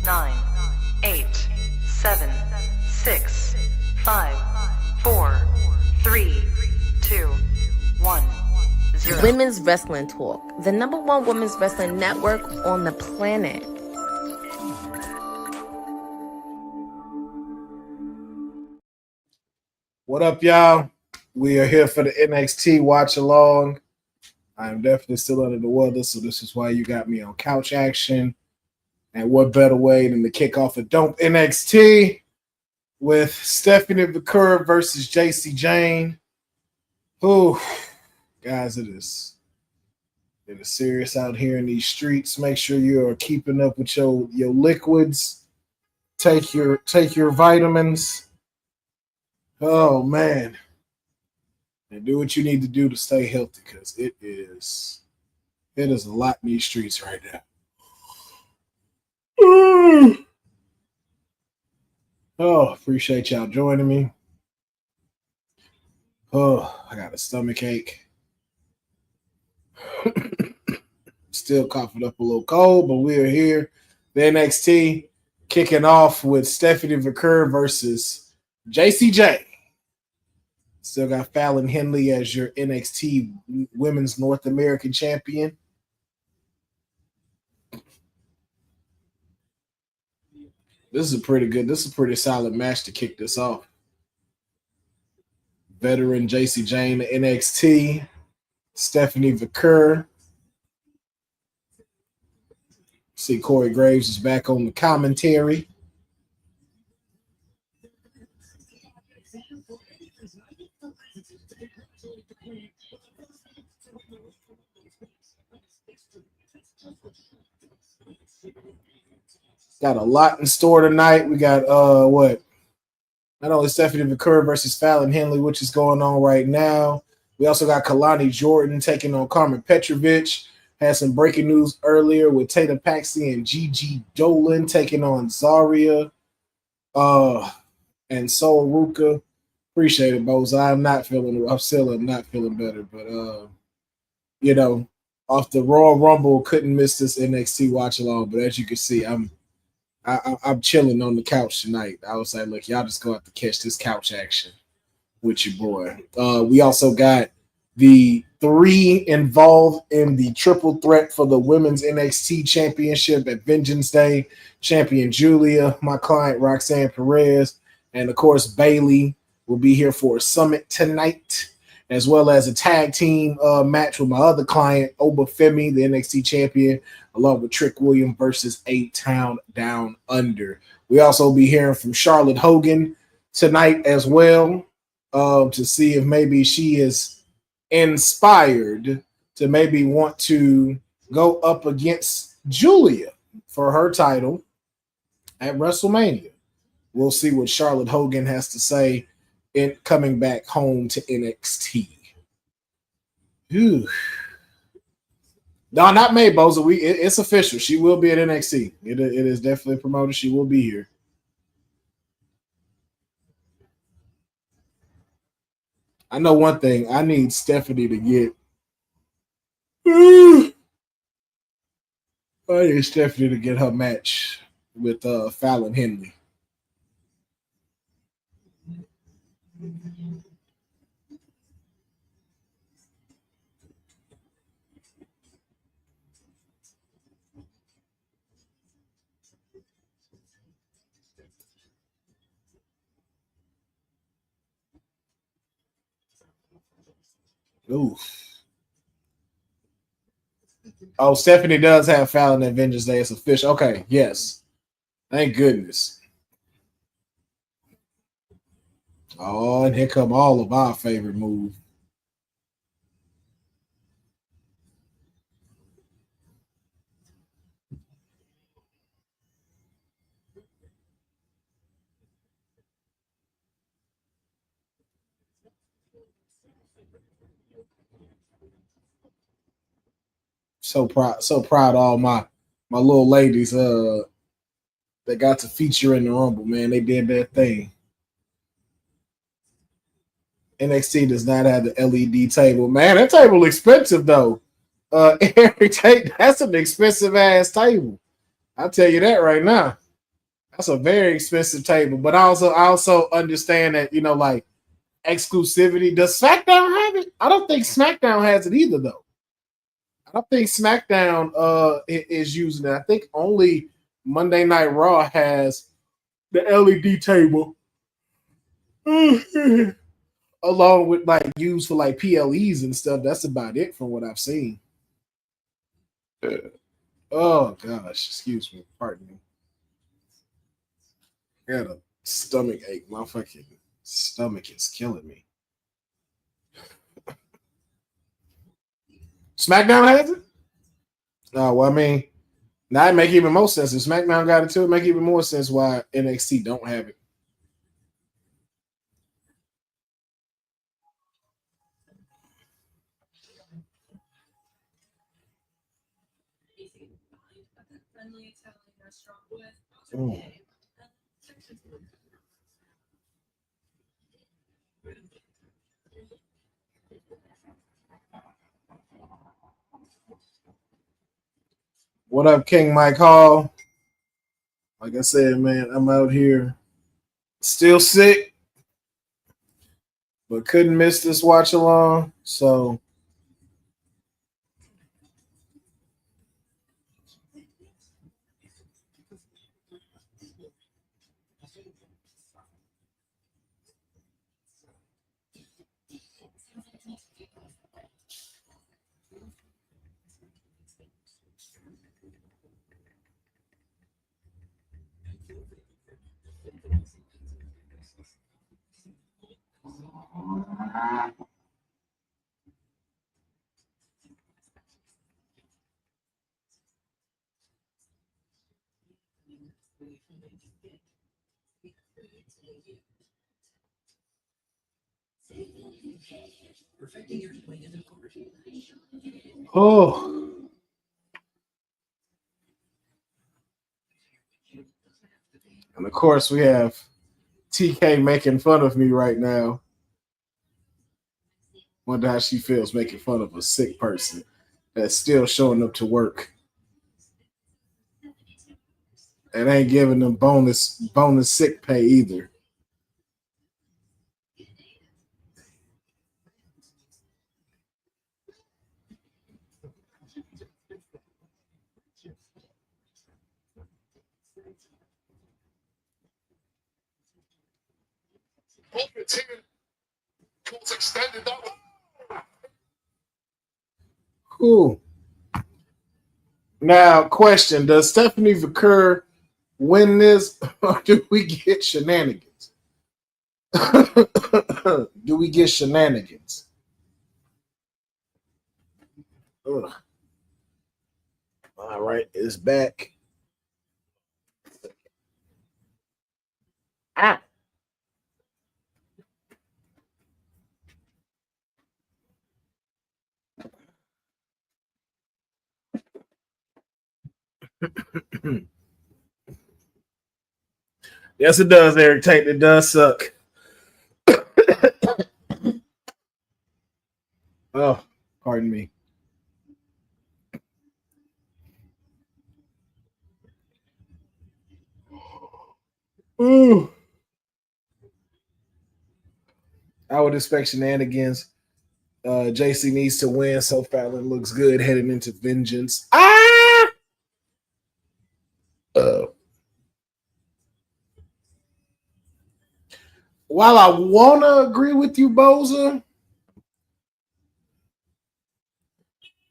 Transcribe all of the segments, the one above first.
9, 8, 7, 6, 5, 4, 3, 2, 1, 0. Women's Wrestling Talk, the #1 women's wrestling network on the planet. What up, y'all? We are here for the NXT watch along. I'm definitely still under the weather, so this is why you got me on couch action. And what better way than to kick off a dope NXT with Stephanie McCurry versus JC Jane. Whew. Guys, it is serious out here in these streets. Make sure you are keeping up with your liquids. Take your vitamins. Oh, man. And do what you need to do to stay healthy, because it is a lot in these streets right now. Oh, appreciate y'all joining me. Oh, I got a stomach ache. Still coughing up a little cold, but we are here. The NXT kicking off with Stephanie McCurry versus JCJ. Still got Fallon Henley as your NXT Women's North American Champion. This is a pretty solid match to kick this off. Veteran JC Jane, NXT, Stephanie McCurry. See, Corey Graves is back on the commentary. Got a lot in store tonight. We got not only Stephanie McCurry versus Fallon Henley, which is going on right now. We also got Kalani Jordan taking on Carmen Petrovich. Had some breaking news earlier with Tatum Paxley and Gigi Dolan taking on Zarya and Sol Ruka. Appreciate it, Boz. I'm still not feeling better, but off the Royal Rumble, couldn't miss this NXT watch along. But as you can see, I'm chilling on the couch tonight. I was like, look, y'all just go have to catch this couch action with your boy. We also got the 3 involved in the triple threat for the Women's NXT Championship at Vengeance Day. Champion Julia, my client Roxanne Perez, and of course Bayley will be here for a summit tonight, as well as a tag team match with my other client, Oba Femi, the NXT champion, along with Trick Williams versus A-Town Down Under. We also be hearing from Charlotte Hogan tonight as well, to see if maybe she is inspired to maybe want to go up against Julia for her title at WrestleMania. We'll see what Charlotte Hogan has to say in coming back home to NXT. Whew. No, not May Boza. It's official. She will be at NXT. It is definitely promoted. She will be here. I know one thing. I need Stephanie to get. I need Stephanie to get her match with Fallon Henley. Oof. Oh, Stephanie does have Fallon at Vengeance Day. It's official. Okay, yes. Thank goodness. Oh, and here come all of our favorite moves. So proud of all my little ladies that got to feature in the Rumble, man. They did their thing. NXT does not have the LED table. Man, that table expensive though. Eric Tate, that's an expensive ass table. I'll tell you that right now. That's a very expensive table, but I also understand that, you know, like exclusivity. Does SmackDown have it? I don't think SmackDown has it either, though. I don't think SmackDown is using it. I think only Monday Night Raw has the LED table, along with like used for like PLEs and stuff. That's about it from what I've seen. Oh gosh, excuse me, pardon me. I got a stomach ache. My fucking stomach is killing me. SmackDown has it? Oh, well, I mean, now it make even more sense. If SmackDown got it too, it make even more sense why NXT don't have it. Mm. What up, King Mike Hall? Like I said, man, I'm out here still sick, but couldn't miss this watch along. So oh, and of course we have TK making fun of me right now. Wonder how she feels making fun of a sick person that's still showing up to work and ain't giving them bonus sick pay either. Cool. Now, question: does Stephanie Vaquer win this, or do we get shenanigans? Do we get shenanigans? Ugh. All right, it's back. Ah. Yes, it does, Eric Tate. It does suck. Oh, pardon me. Ooh. I would expect shenanigans. JC needs to win, so Fallon looks good heading into Vengeance. Ah! While I want to agree with you, Boza,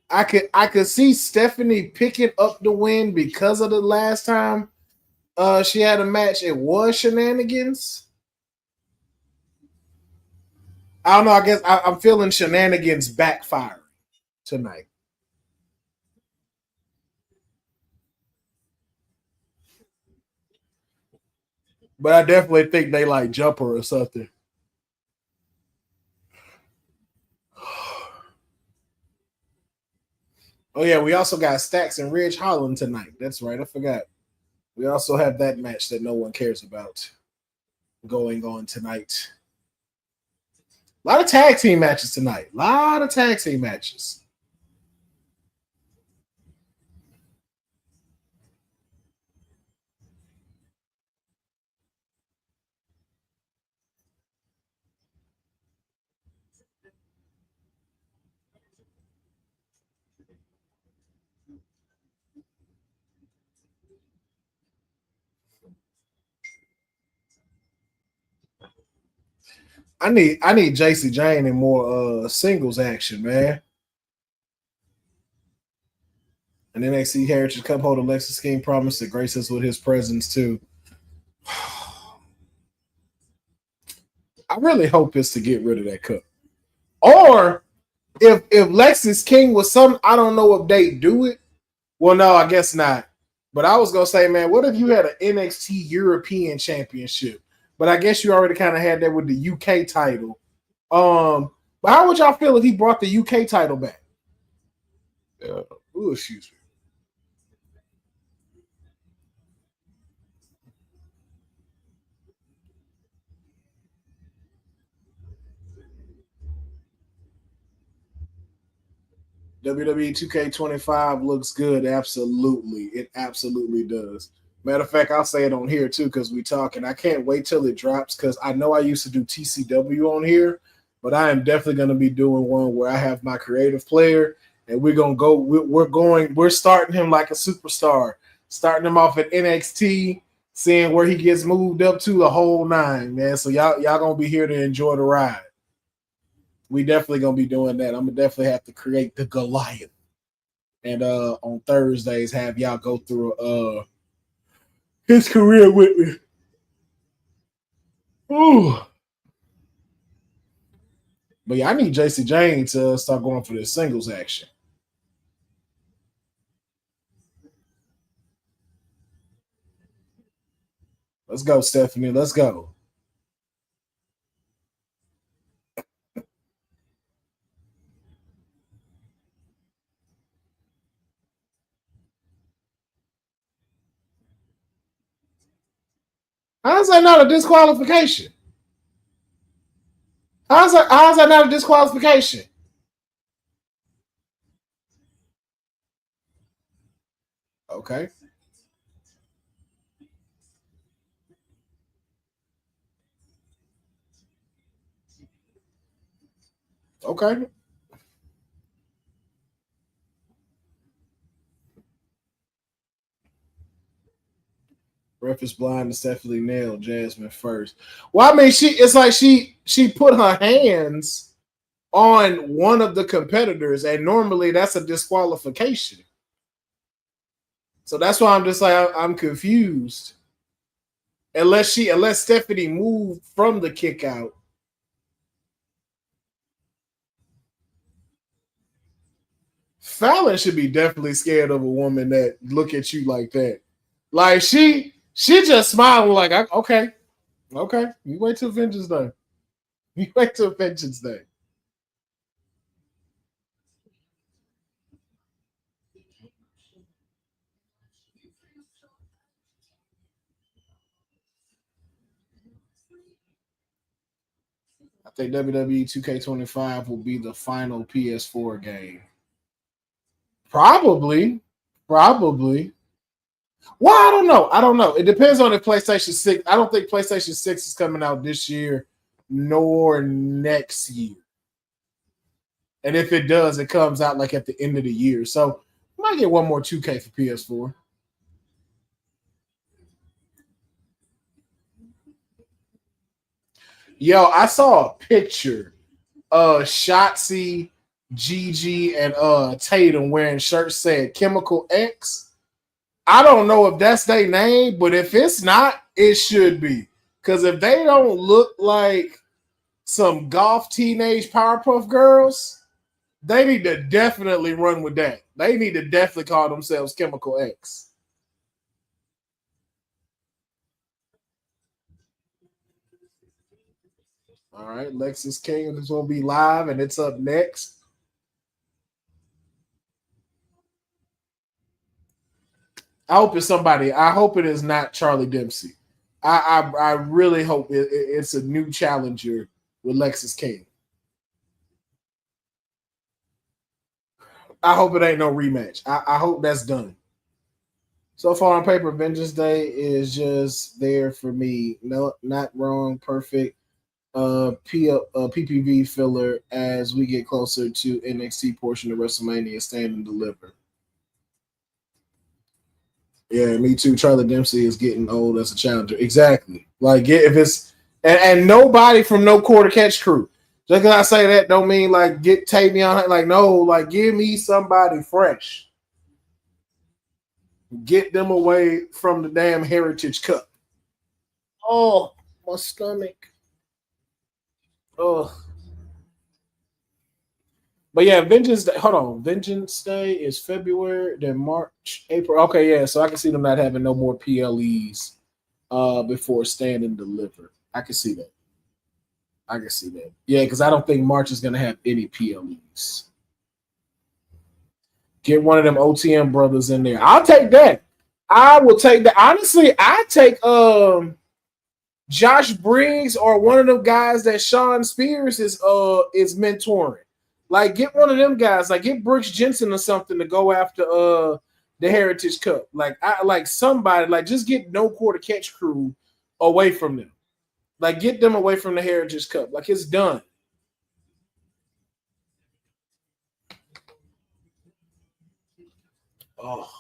I could see Stephanie picking up the win because of the last time she had a match. It was shenanigans. I don't know. I guess I'm feeling shenanigans backfire tonight. But I definitely think they like jump her or something. Oh yeah, we also got Stacks and Ridge Holland tonight. That's right, I forgot. We also have that match that no one cares about going on tonight. A lot of tag team matches tonight. A lot of tag team matches. I need JC Jane in more singles action, man. And NXT Heritage Cup holder Lexus King promised to grace us with his presence too. I really hope it's to get rid of that cup. Or if Lexus King was some, I don't know if they do it. Well, no, I guess not. But I was gonna say, man, what if you had an NXT European Championship? But I guess you already kind of had that with the UK title. But how would y'all feel if he brought the UK title back? Ooh, excuse me. WWE 2K25 looks good. Absolutely. It absolutely does. Matter of fact, I'll say it on here too because we talking. I can't wait till it drops because I know I used to do TCW on here, but I am definitely going to be doing one where I have my creative player and we're going to go. We're starting him like a superstar, starting him off at NXT, seeing where he gets moved up to the whole nine, man. So y'all going to be here to enjoy the ride. We definitely gonna be doing that. I'm gonna definitely have to create the Goliath, and on Thursdays have y'all go through his career with me. Ooh, but yeah, I need JC Jane to start going for this singles action. Let's go, Stephanie. Let's go. How's that not a disqualification? How's that not a disqualification? Okay. Okay. Ref is blind and Stephanie nailed Jasmine first. Well, I mean, it's like she put her hands on one of the competitors, and normally that's a disqualification. So that's why I'm just like I'm confused. Unless Stephanie moved from the kick out. Fallon should be definitely scared of a woman that look at you like that. Like she just smiled like, okay, you wait till Vengeance Day. You wait till Vengeance Day. I think WWE 2K25 will be the final PS4 game. Probably. Well, I don't know. It depends on if PlayStation 6. I don't think PlayStation 6 is coming out this year nor next year. And if it does, it comes out like at the end of the year. So I might get one more 2K for PS4. Yo, I saw a picture of Shotzi, Gigi, and Tatum wearing shirts said Chemical X. I don't know if that's their name, but if it's not, it should be. Because if they don't look like some golf teenage Powerpuff Girls, they need to definitely run with that. They need to definitely call themselves Chemical X. All right, Lexus King is going to be live, and it's up next. I hope it's somebody. I hope it is not Charlie Dempsey. I really hope it's a new challenger with Lexus King. I hope it ain't no rematch. I hope that's done. So far on paper, Vengeance Day is just there for me. No, not wrong, perfect. PPV filler as we get closer to NXT portion of WrestleMania Stand and Deliver. Yeah, me too. Charlie Dempsey is getting old as a challenger. Exactly. Like if it's and nobody from no quarter catch crew. Just because I say that don't mean like get Tavion. Like no, like give me somebody fresh. Get them away from the damn Heritage Cup. Oh, my stomach. Oh. But yeah, Vengeance Day. Hold on. Vengeance Day is February, then March, April. Okay, yeah. So I can see them not having no more PLEs before Stand and Deliver. I can see that. I can see that. Yeah, because I don't think March is gonna have any PLEs. Get one of them OTM brothers in there. I'll take that. I will take that. Honestly, I take Josh Briggs or one of them guys that Sean Spears is mentoring. Like get one of them guys, like get Brooks Jensen or something to go after the Heritage Cup. Like I like somebody, like just get no quarter catch crew away from them. Like get them away from the Heritage Cup. Like it's done. Oh.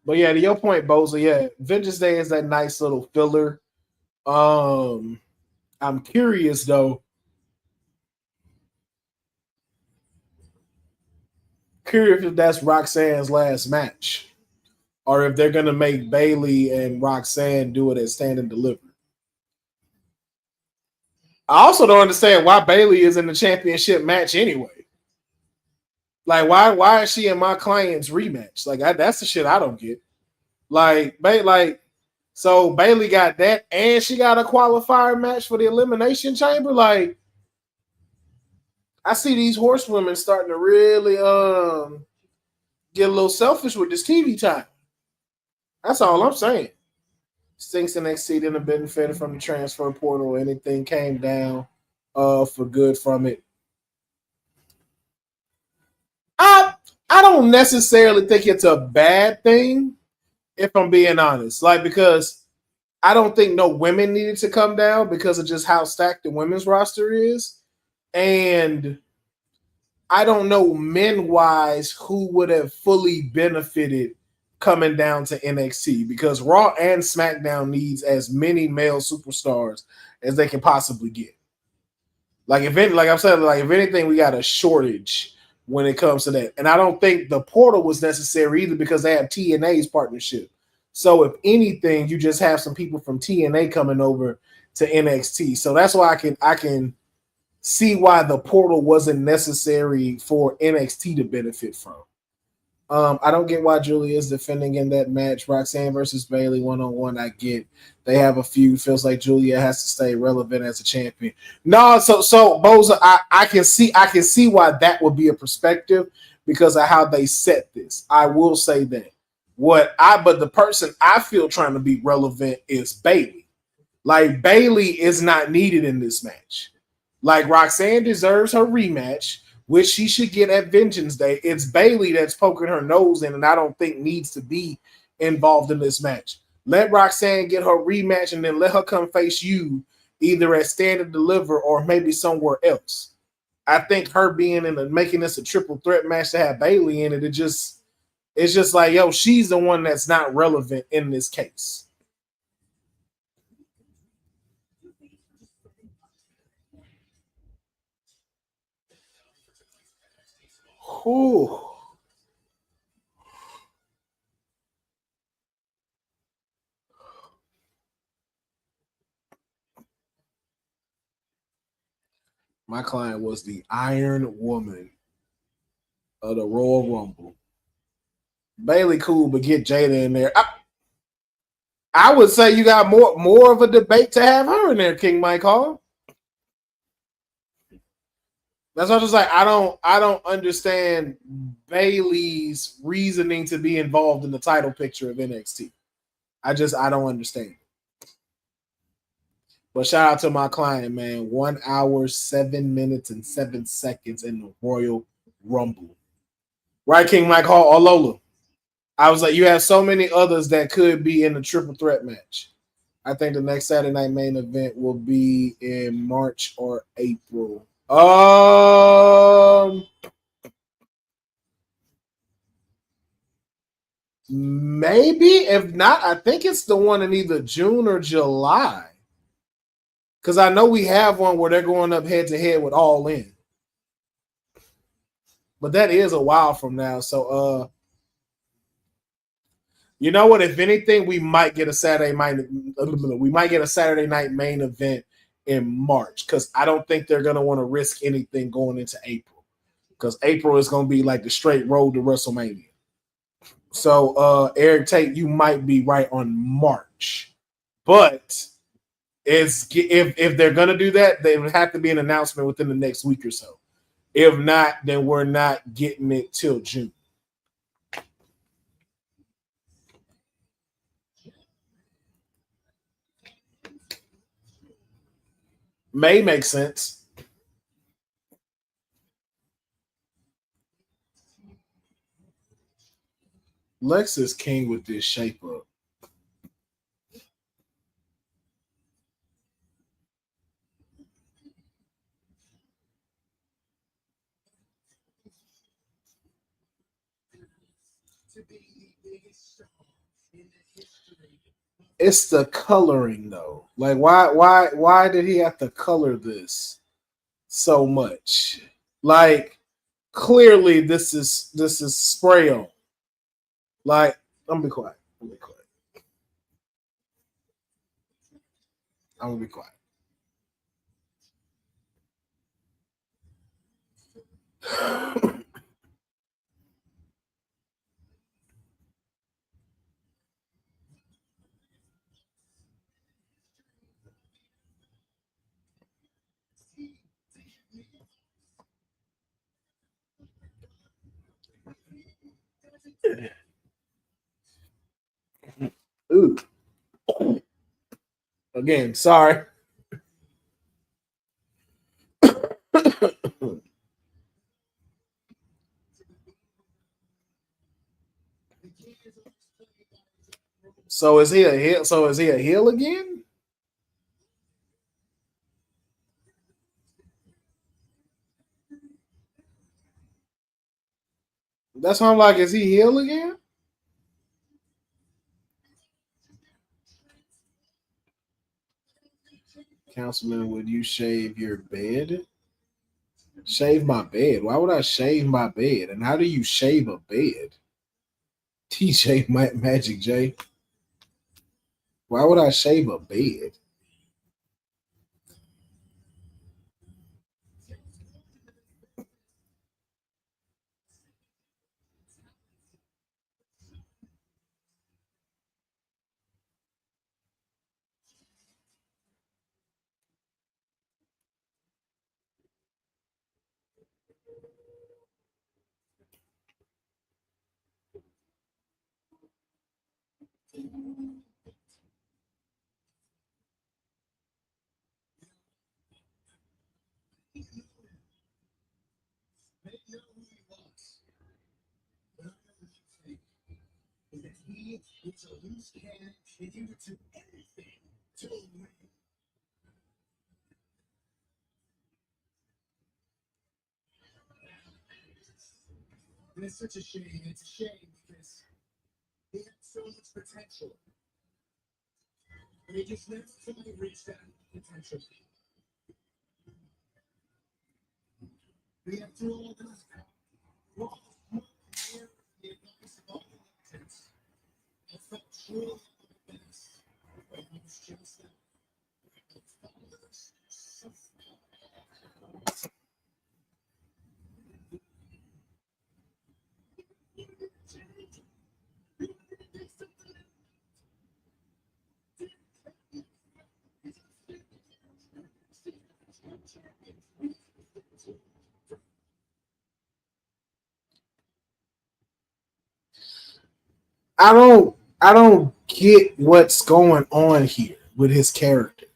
But yeah, to your point, Boza, yeah, Vengeance Day is that nice little filler. I'm curious though. Curious if that's Roxanne's last match, or if they're gonna make Bayley and Roxanne do it at Stand and Deliver. I also don't understand why Bayley is in the championship match anyway. Like, why is she in my client's rematch? Like, that's the shit I don't get. So Bayley got that, and she got a qualifier match for the Elimination Chamber. Like, I see these horsewomen starting to really get a little selfish with this TV time. That's all I'm saying. Stinks NXT didn't have benefited from the transfer portal. Anything came down for good from it. I don't necessarily think it's a bad thing, if I'm being honest. Like, because I don't think no women needed to come down because of just how stacked the women's roster is. And I don't know men-wise who would have fully benefited coming down to NXT, because Raw and SmackDown needs as many male superstars as they can possibly get. Like if anything, we got a shortage when it comes to that. And I don't think the portal was necessary either, because they have TNA's partnership. So if anything, you just have some people from TNA coming over to NXT. So that's why I can see why the portal wasn't necessary for NXT to benefit from. I don't get why Julia is defending in that match. Roxanne versus Bayley one-on-one. I get they have a feud. Feels like Julia has to stay relevant as a champion. No, so Boza, I can see why that would be a perspective because of how they set this. I will say that. But the person I feel trying to be relevant is Bayley. Like Bayley is not needed in this match. Like Roxanne deserves her rematch, which she should get at Vengeance Day. It's Bayley that's poking her nose in, and I don't think needs to be involved in this match. Let Roxanne get her rematch, and then let her come face you either at Stand and Deliver or maybe somewhere else. I think her being making this a triple threat match to have Bayley in it, it's just like, yo, she's the one that's not relevant in this case. Whew. My client was the Iron Woman of the Royal Rumble. Bayley cool, but get Jada in there. I would say you got more of a debate to have her in there, King Mike Hall. That's what I was like. I don't understand Bayley's reasoning to be involved in the title picture of NXT. I don't understand. But shout out to my client, man. 1 hour, 7 minutes, and 7 seconds in the Royal Rumble. Right, King Mike Hall or Lola? I was like, you have so many others that could be in the triple threat match. I think the next Saturday night main event will be in March or April. Maybe. If not, I think it's the one in either June or July. Because I know we have one where they're going up head to head with All In. But that is a while from now. So you know what? If anything, we might get a Saturday night main event in March. Because I don't think they're gonna want to risk anything going into April. Because April is gonna be like the straight road to WrestleMania. So Eric Tate, you might be right on March. But if they're gonna do that, they would have to be an announcement within the next week or so. If not, then we're not getting it till June. May make sense. Lex is king with this shape up. It's the coloring though. Like why did he have to color this so much? Like clearly this is spray on. Like I'm gonna be quiet. I'm gonna be quiet. I'm gonna be quiet. Ooh. Again, sorry. So is he a heel? So is he a heel again? That's why I'm like, is he heel again? Councilman, would you shave your bed? Shave my bed. Why would I shave my bed? And how do you shave a bed? TJ Magic J. Why would I shave a bed? I don't get what's going on here with his character.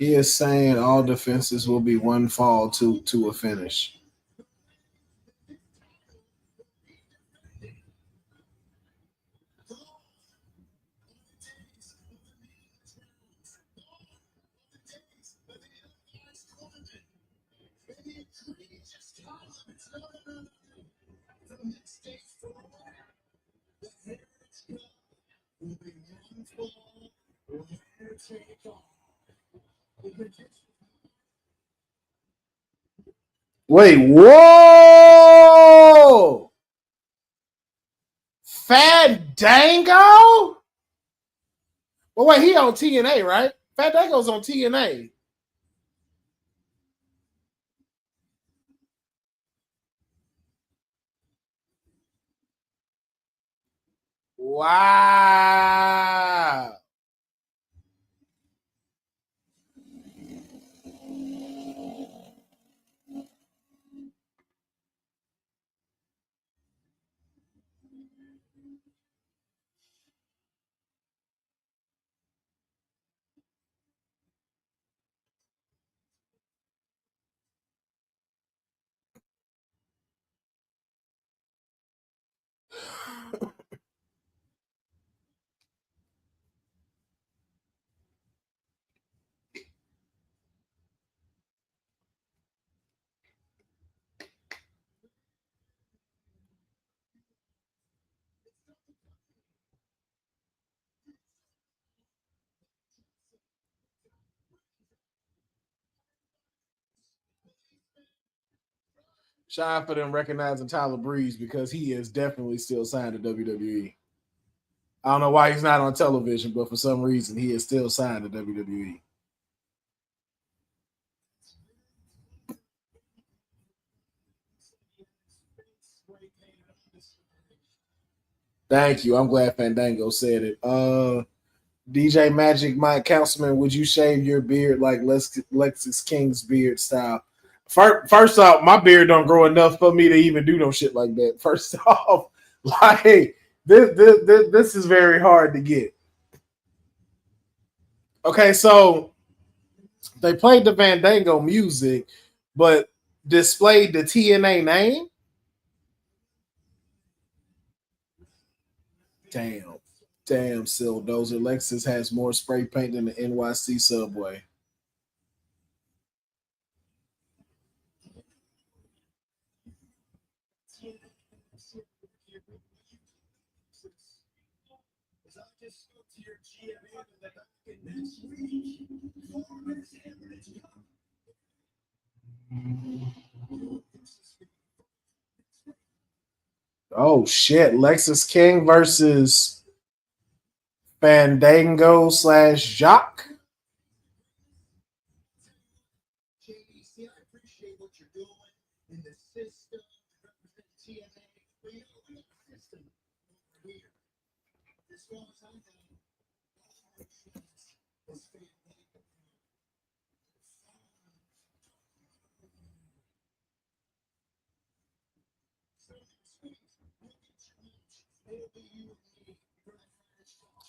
He is saying all defenses will be one fall to a finish. Wait, whoa! Fandango? Well, wait, he on TNA, right? Fandango's on TNA. Wow. Shine for them recognizing Tyler Breeze because he is definitely still signed to WWE. I don't know why he's not on television, but for some reason he is still signed to WWE. Thank you. I'm glad Fandango said it. DJ Magic Mike Councilman, would you shave your beard like Lexus King's beard style? First off, my beard don't grow enough for me to even do no shit like that. First off, like this is very hard to get. Okay, so they played the Fandango music, but displayed the TNA name. Damn, Sildozer. Lexus has more spray paint than the NYC subway. Oh shit! Lexus King versus Fandango / Jock.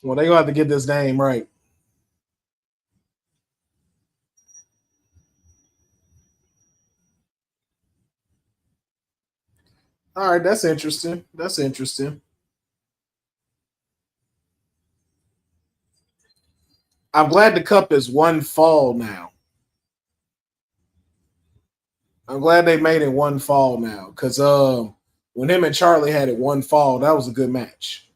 Well, they gonna have to get this name right. All right, that's interesting. That's interesting. I'm glad the cup is one fall now. I'm glad they made it one fall now because when him and Charlie had it one fall, that was a good match.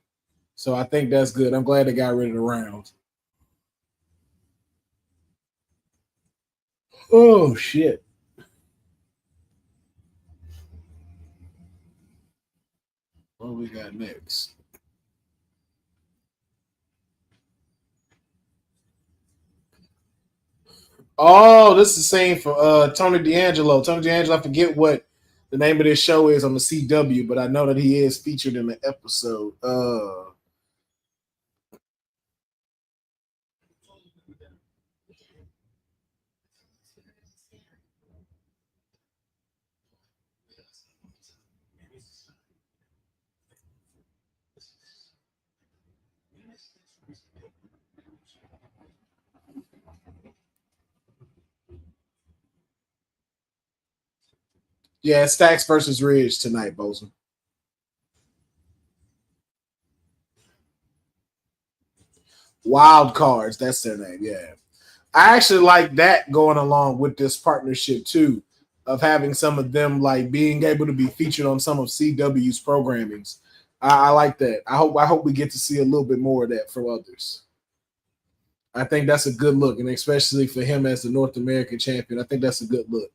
So I think that's good. I'm glad they got rid of the round. Oh shit. What we got next? Oh, this is the same for Tony D'Angelo. Tony D'Angelo, I forget what the name of this show is on the CW, but I know that he is featured in the episode. Yeah, Stacks versus Ridge tonight, Bozeman. Wild Cards, that's their name. Yeah. I actually like that going along with this partnership too, of having some of them like being able to be featured on some of CW's programmings. I like that. I hope we get to see a little bit more of that from others. I think that's a good look, and especially for him as the North American champion, I think that's a good look.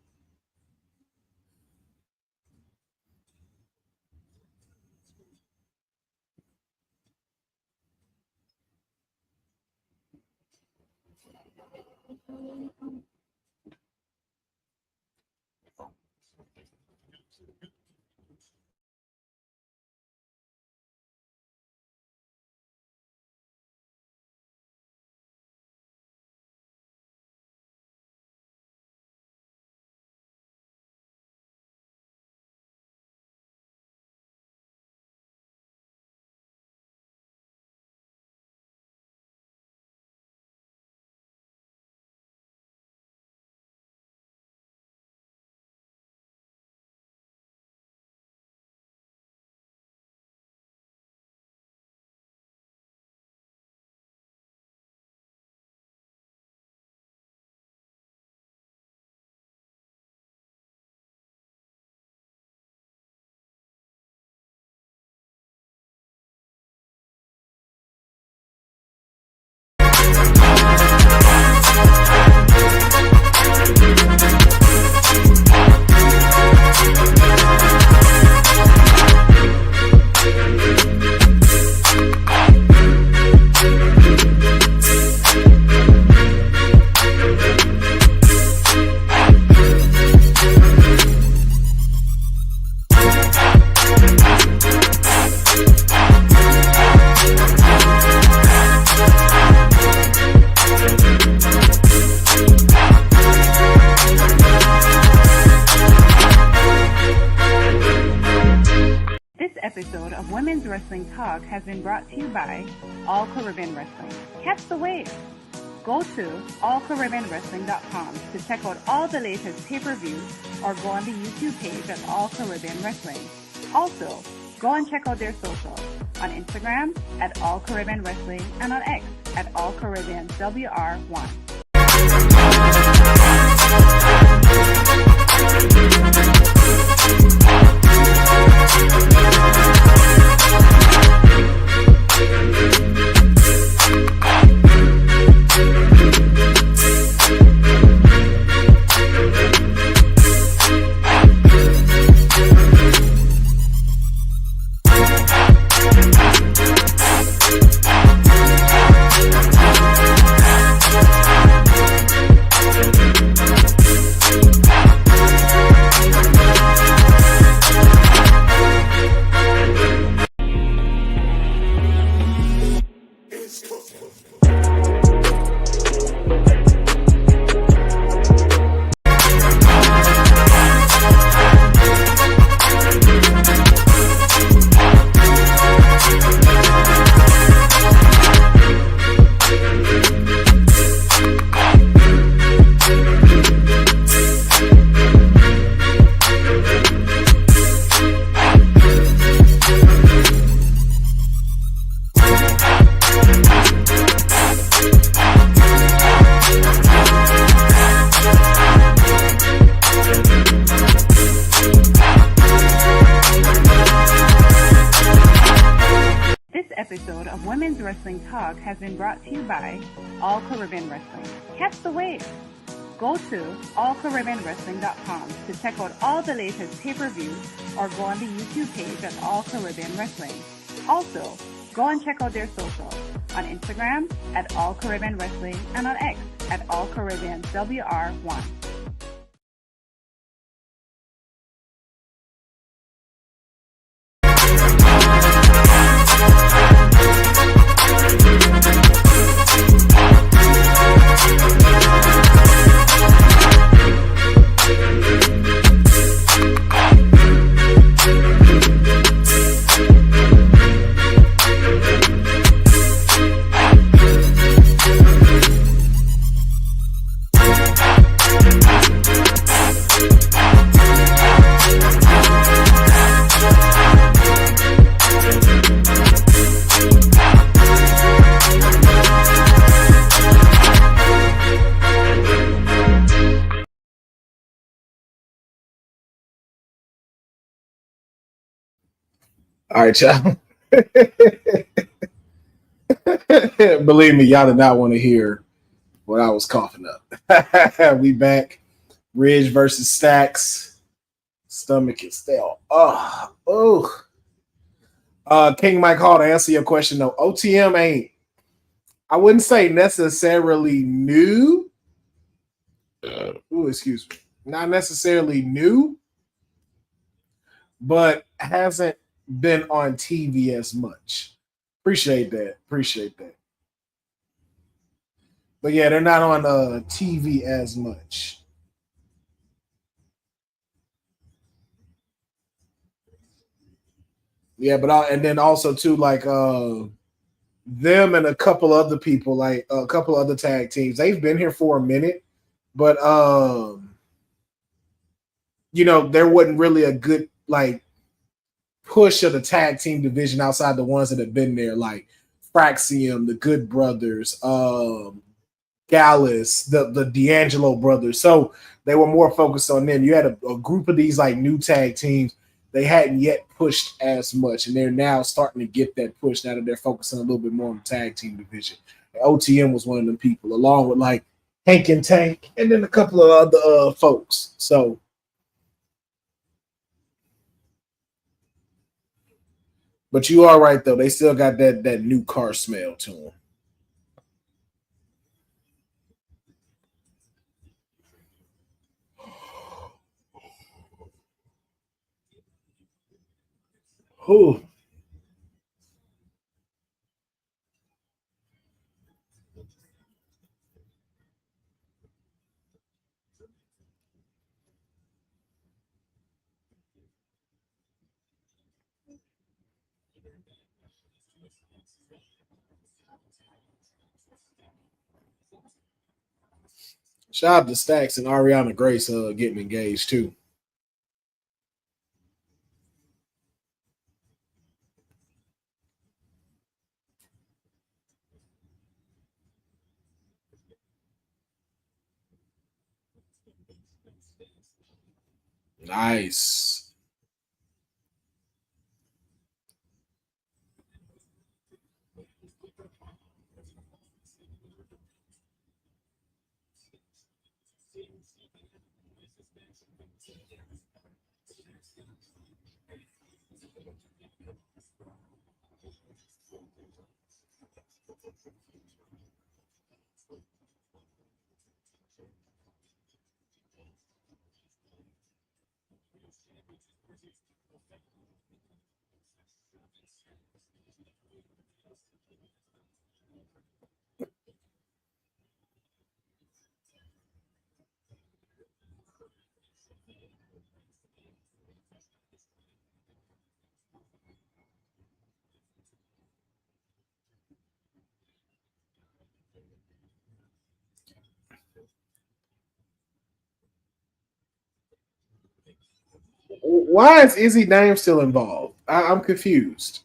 Episode of Women's Wrestling Talk has been brought to you by All Caribbean Wrestling. Catch the wave! Go to allcaribbeanwrestling.com to check out all the latest pay-per-views or go on the YouTube page at All Caribbean Wrestling. Also, go and check out their socials on Instagram at All Caribbean Wrestling and on X at All Caribbean WR1. Episode of Women's Wrestling Talk has been brought to you by All Caribbean Wrestling. Catch the wave! Go to allcaribbeanwrestling.com to check out all the latest pay-per-views or go on the YouTube page at All Caribbean Wrestling. Also, go and check out their socials on Instagram at All Caribbean Wrestling and on X at All Caribbean WR1. All right, y'all. Believe me, y'all did not want to hear what I was coughing up. We back. Ridge versus Stacks. Stomach is still. Oh. King Mike Hall, to answer your question, though, OTM ain't, I wouldn't say necessarily new. Excuse me. Not necessarily new, but hasn't been on TV as much. Appreciate that. But yeah, they're not on TV as much. Yeah, but and then also too, like them and a couple other people, like a couple other tag teams, they've been here for a minute, but there wasn't really a good like push of the tag team division outside the ones that have been there, like Fraxium, the Good Brothers, Gallus, the D'Angelo brothers. So they were more focused on them. You had a group of these like new tag teams. They hadn't yet pushed as much, and they're now starting to get that push now that they're focusing a little bit more on the tag team division. OTM was one of them people, along with like Hank and Tank, and then a couple of other folks. So, but you are right though; they still got that new car smell to them. Whew. Shout out to Stacks and Ariana Grace getting engaged too. Nice. Why is Izzy name still involved? I'm confused.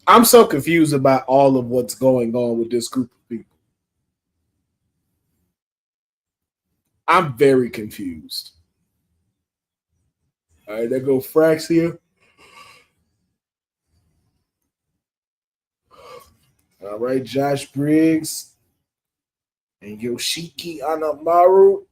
I'm so confused about all of what's going on with this group of people. I'm very confused. All right, there go Fraxia. All right, Josh Briggs and Yoshiki Anamara.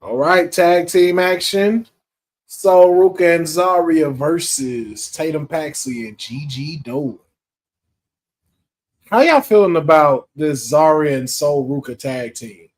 All right, tag team action. So Ruka and Zarya versus Tatum Paxley and Gigi Dolan. How y'all feeling about this Zarya and Soul Ruka tag team?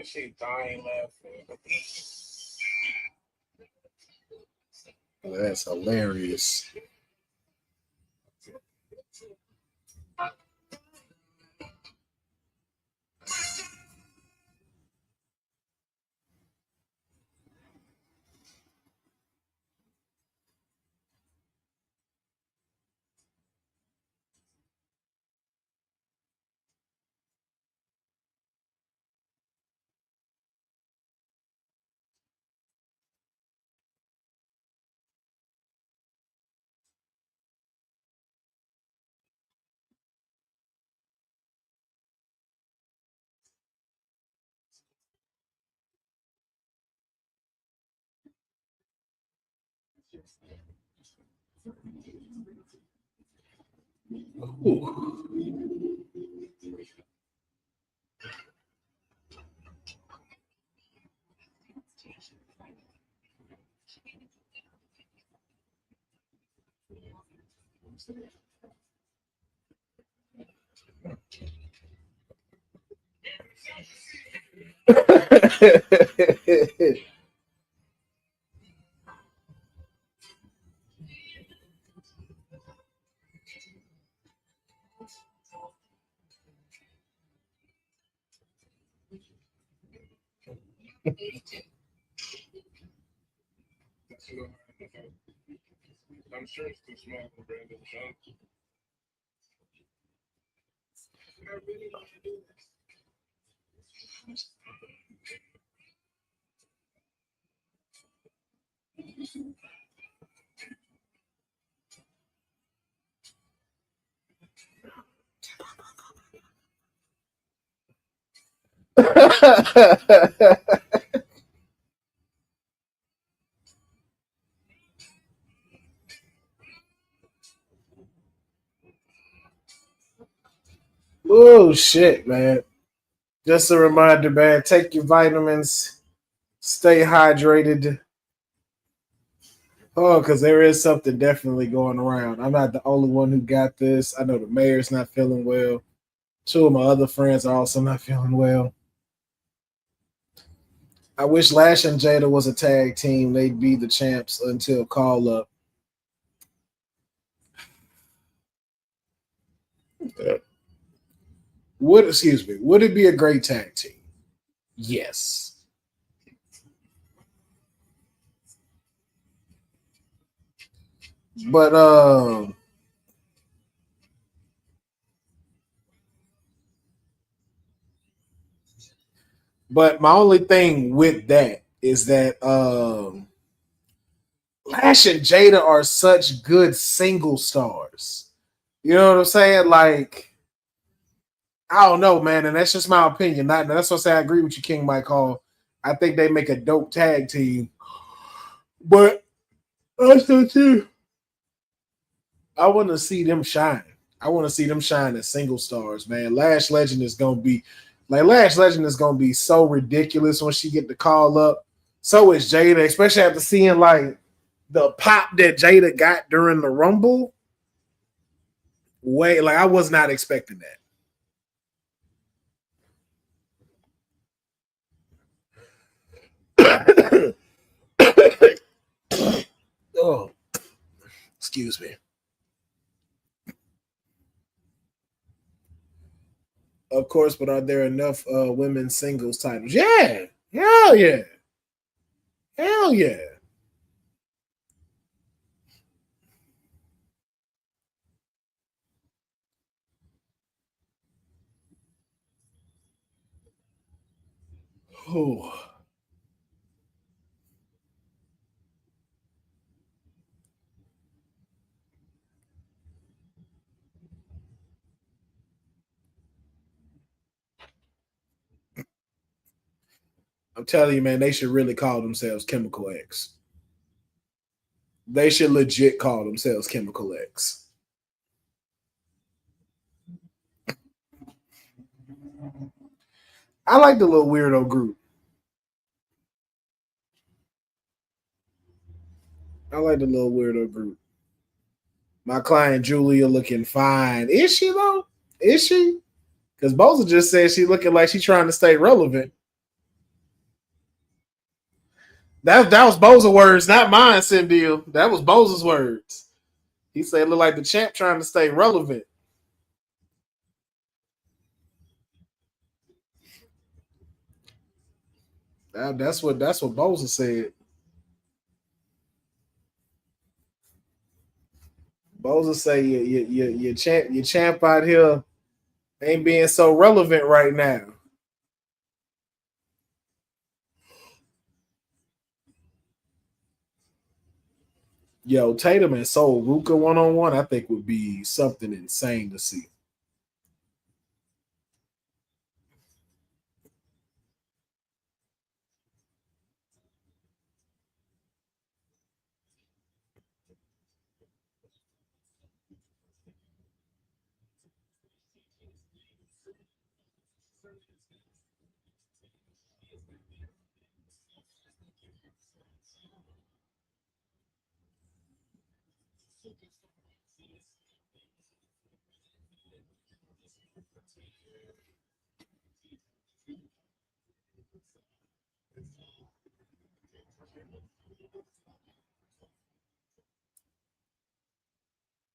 She dying laughing. That's hilarious. Ooh. I'm sure it's too small for Brandon Jones. Oh shit, man. Just a reminder, man. Take your vitamins. Stay hydrated. Oh, because there is something definitely going around. I'm not the only one who got this. I know the mayor's not feeling well. Two of my other friends are also not feeling well. I wish Lash and Jada was a tag team. They'd be the champs until call up. Would it be a great tag team? Yes. But my only thing with that is that Lash and Jada are such good single stars. You know what I'm saying? Like, I don't know, man, and that's just my opinion. That's what I say. I agree with you, King Mike Hall. I think they make a dope tag team, but also too, I want to see them shine. I want to see them shine as single stars, man. Lash Legend is gonna be so ridiculous when she get the call up. So is Jada, especially after seeing like the pop that Jada got during the Rumble. Like I was not expecting that. Oh, excuse me. Of course, but are there enough women's singles titles? Yeah. Hell yeah. Hell yeah. Oh. I'm telling you, man, they should really call themselves Chemical X. They should legit call themselves Chemical X. I like the little weirdo group. I like the little weirdo group. My client Julia looking fine. Is she though? Is she? Because Boza just said she looking like she trying to stay relevant. That was Boza's words, not mine, Cindy. That was Boza's words. He said it looked like the champ trying to stay relevant. That's what Boza said. Boza say your champ out here ain't being so relevant right now. Yo, Tatum and Sol Ruka 1-on-1, I think would be something insane to see.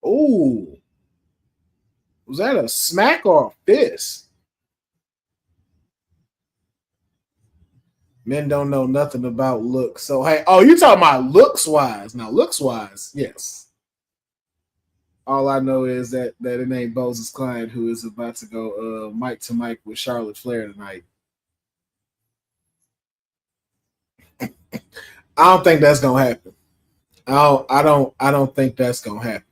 Ooh. Was that a smack or a fist? Men don't know nothing about looks. So hey, oh, you talking about looks wise. Now, looks wise, yes. All I know is that it ain't Boza's client who is about to go mic to mic with Charlotte Flair tonight. I don't think that's gonna happen. I don't think that's gonna happen.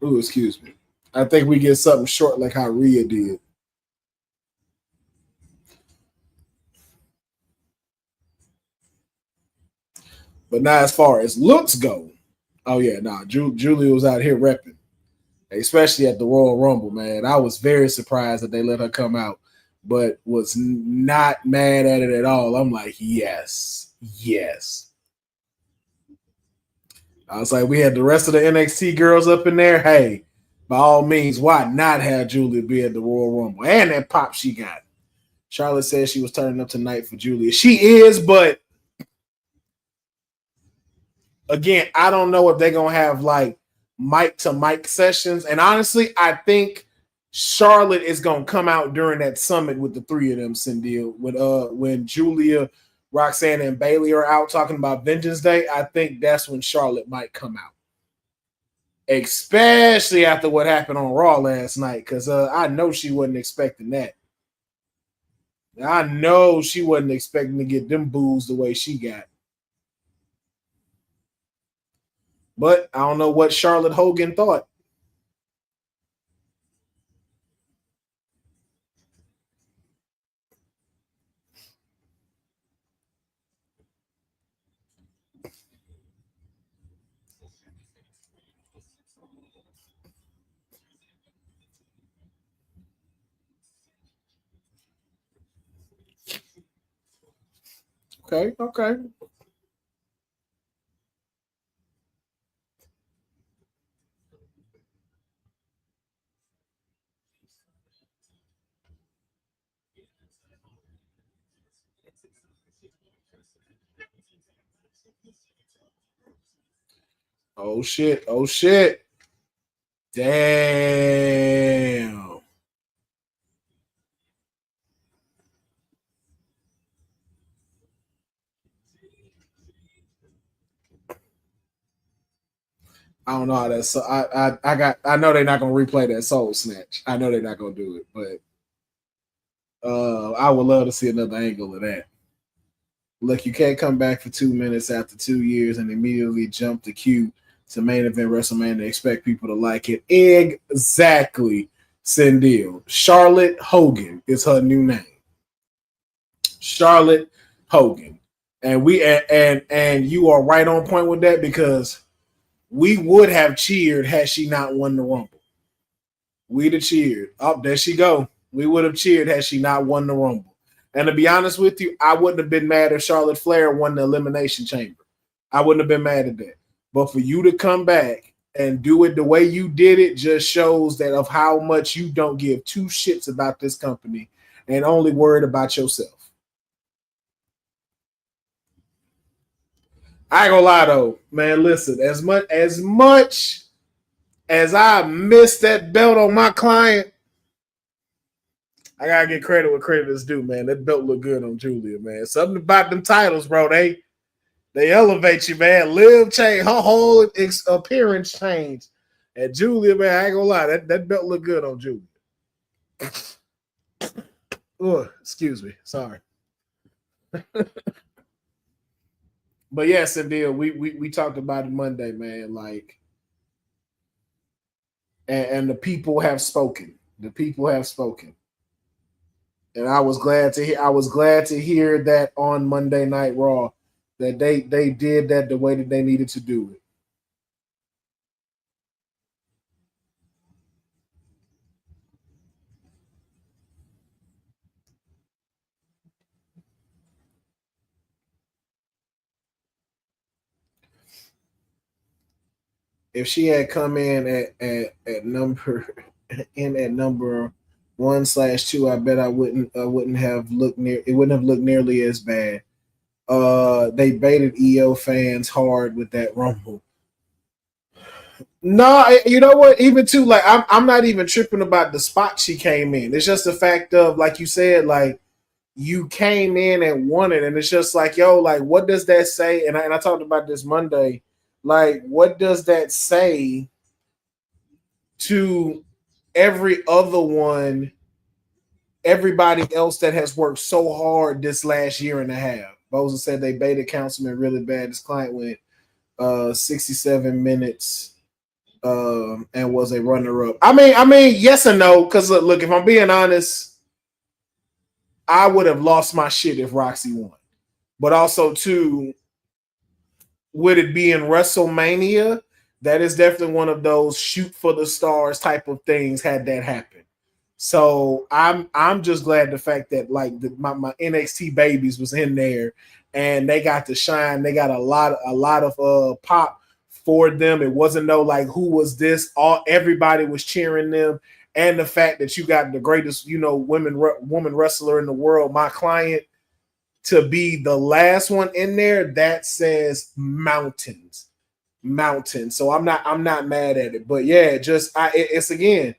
Ooh, excuse me. I think we get something short like how Rhea did. But now as far as looks go, oh yeah, nah, Julia was out here repping, especially at the Royal Rumble, man. I was very surprised that they let her come out, but was not mad at it at all. I'm like, yes, yes. I was like, we had the rest of the NXT girls up in there. Hey, by all means, why not have Julia be at the Royal Rumble? And that pop she got. Charlotte said she was turning up tonight for Julia. She is, but again, I don't know if they're going to have like mic to mic sessions. And honestly, I think Charlotte is going to come out during that summit with the three of them, Cindy. When Julia, Roxanne, and Bailey are out talking about Vengeance Day, I think that's when Charlotte might come out. Especially after what happened on Raw last night, because I know she wasn't expecting that. I know she wasn't expecting to get them boos the way she got. But I don't know what Charlotte Hogan thought. Okay. Oh shit. Oh shit. Damn. I don't know how that's. So I know they're not gonna replay that Soul Snatch. I know they're not gonna do it, but I would love to see another angle of that. Look, you can't come back for 2 minutes after 2 years and immediately jump the queue to main event WrestleMania and expect people to like it. Exactly, Cindil. Charlotte Hogan is her new name. Charlotte Hogan, and you are right on point with that because we would have cheered had she not won the Rumble. We'd have cheered. Oh, there she go. We would have cheered had she not won the Rumble. And to be honest with you, I wouldn't have been mad if Charlotte Flair won the Elimination Chamber. I wouldn't have been mad at that. But for you to come back and do it the way you did it just shows that of how much you don't give two shits about this company and only worried about yourself. I ain't gonna lie though, man. Listen, as much as I miss that belt on my client, I gotta get credit where credit is due, man. That belt look good on Julia, man. Something about them titles, bro. They elevate you, man. Liv changed her whole appearance changed. And Julia, man, I ain't gonna lie, that belt look good on Julia. Oh, excuse me, sorry. But yes, Cindil, we talked about it Monday, man. Like, and the people have spoken. The people have spoken. And I was glad to hear that on Monday Night Raw that they did that the way that they needed to do it. If she had come in at number 1/2, I bet I wouldn't have looked near. It wouldn't have looked nearly as bad. They baited EO fans hard with that Rumble. No, you know what? Even too, like I'm not even tripping about the spot she came in. It's just the fact of, like you said, like you came in and won it, and it's just like, yo, like what does that say? And I talked about this Monday. Like, what does that say to everybody else that has worked so hard this last year and a half? Boza said they baited Councilman really bad. This client went 67 minutes and was a runner-up. I mean, yes and no, because look, if I'm being honest, I would have lost my shit if Roxy won. But also, too, would it be in WrestleMania? That is definitely one of those shoot for the stars type of things had that happen. So I'm just glad the fact that like my NXT babies was in there and they got to shine. They got a lot of pop for them. It wasn't no like who was this? Everybody was cheering them. And the fact that you got the greatest, woman wrestler in the world, my client, to be the last one in there, that says mountains. So I'm not mad at it. But yeah, it's again,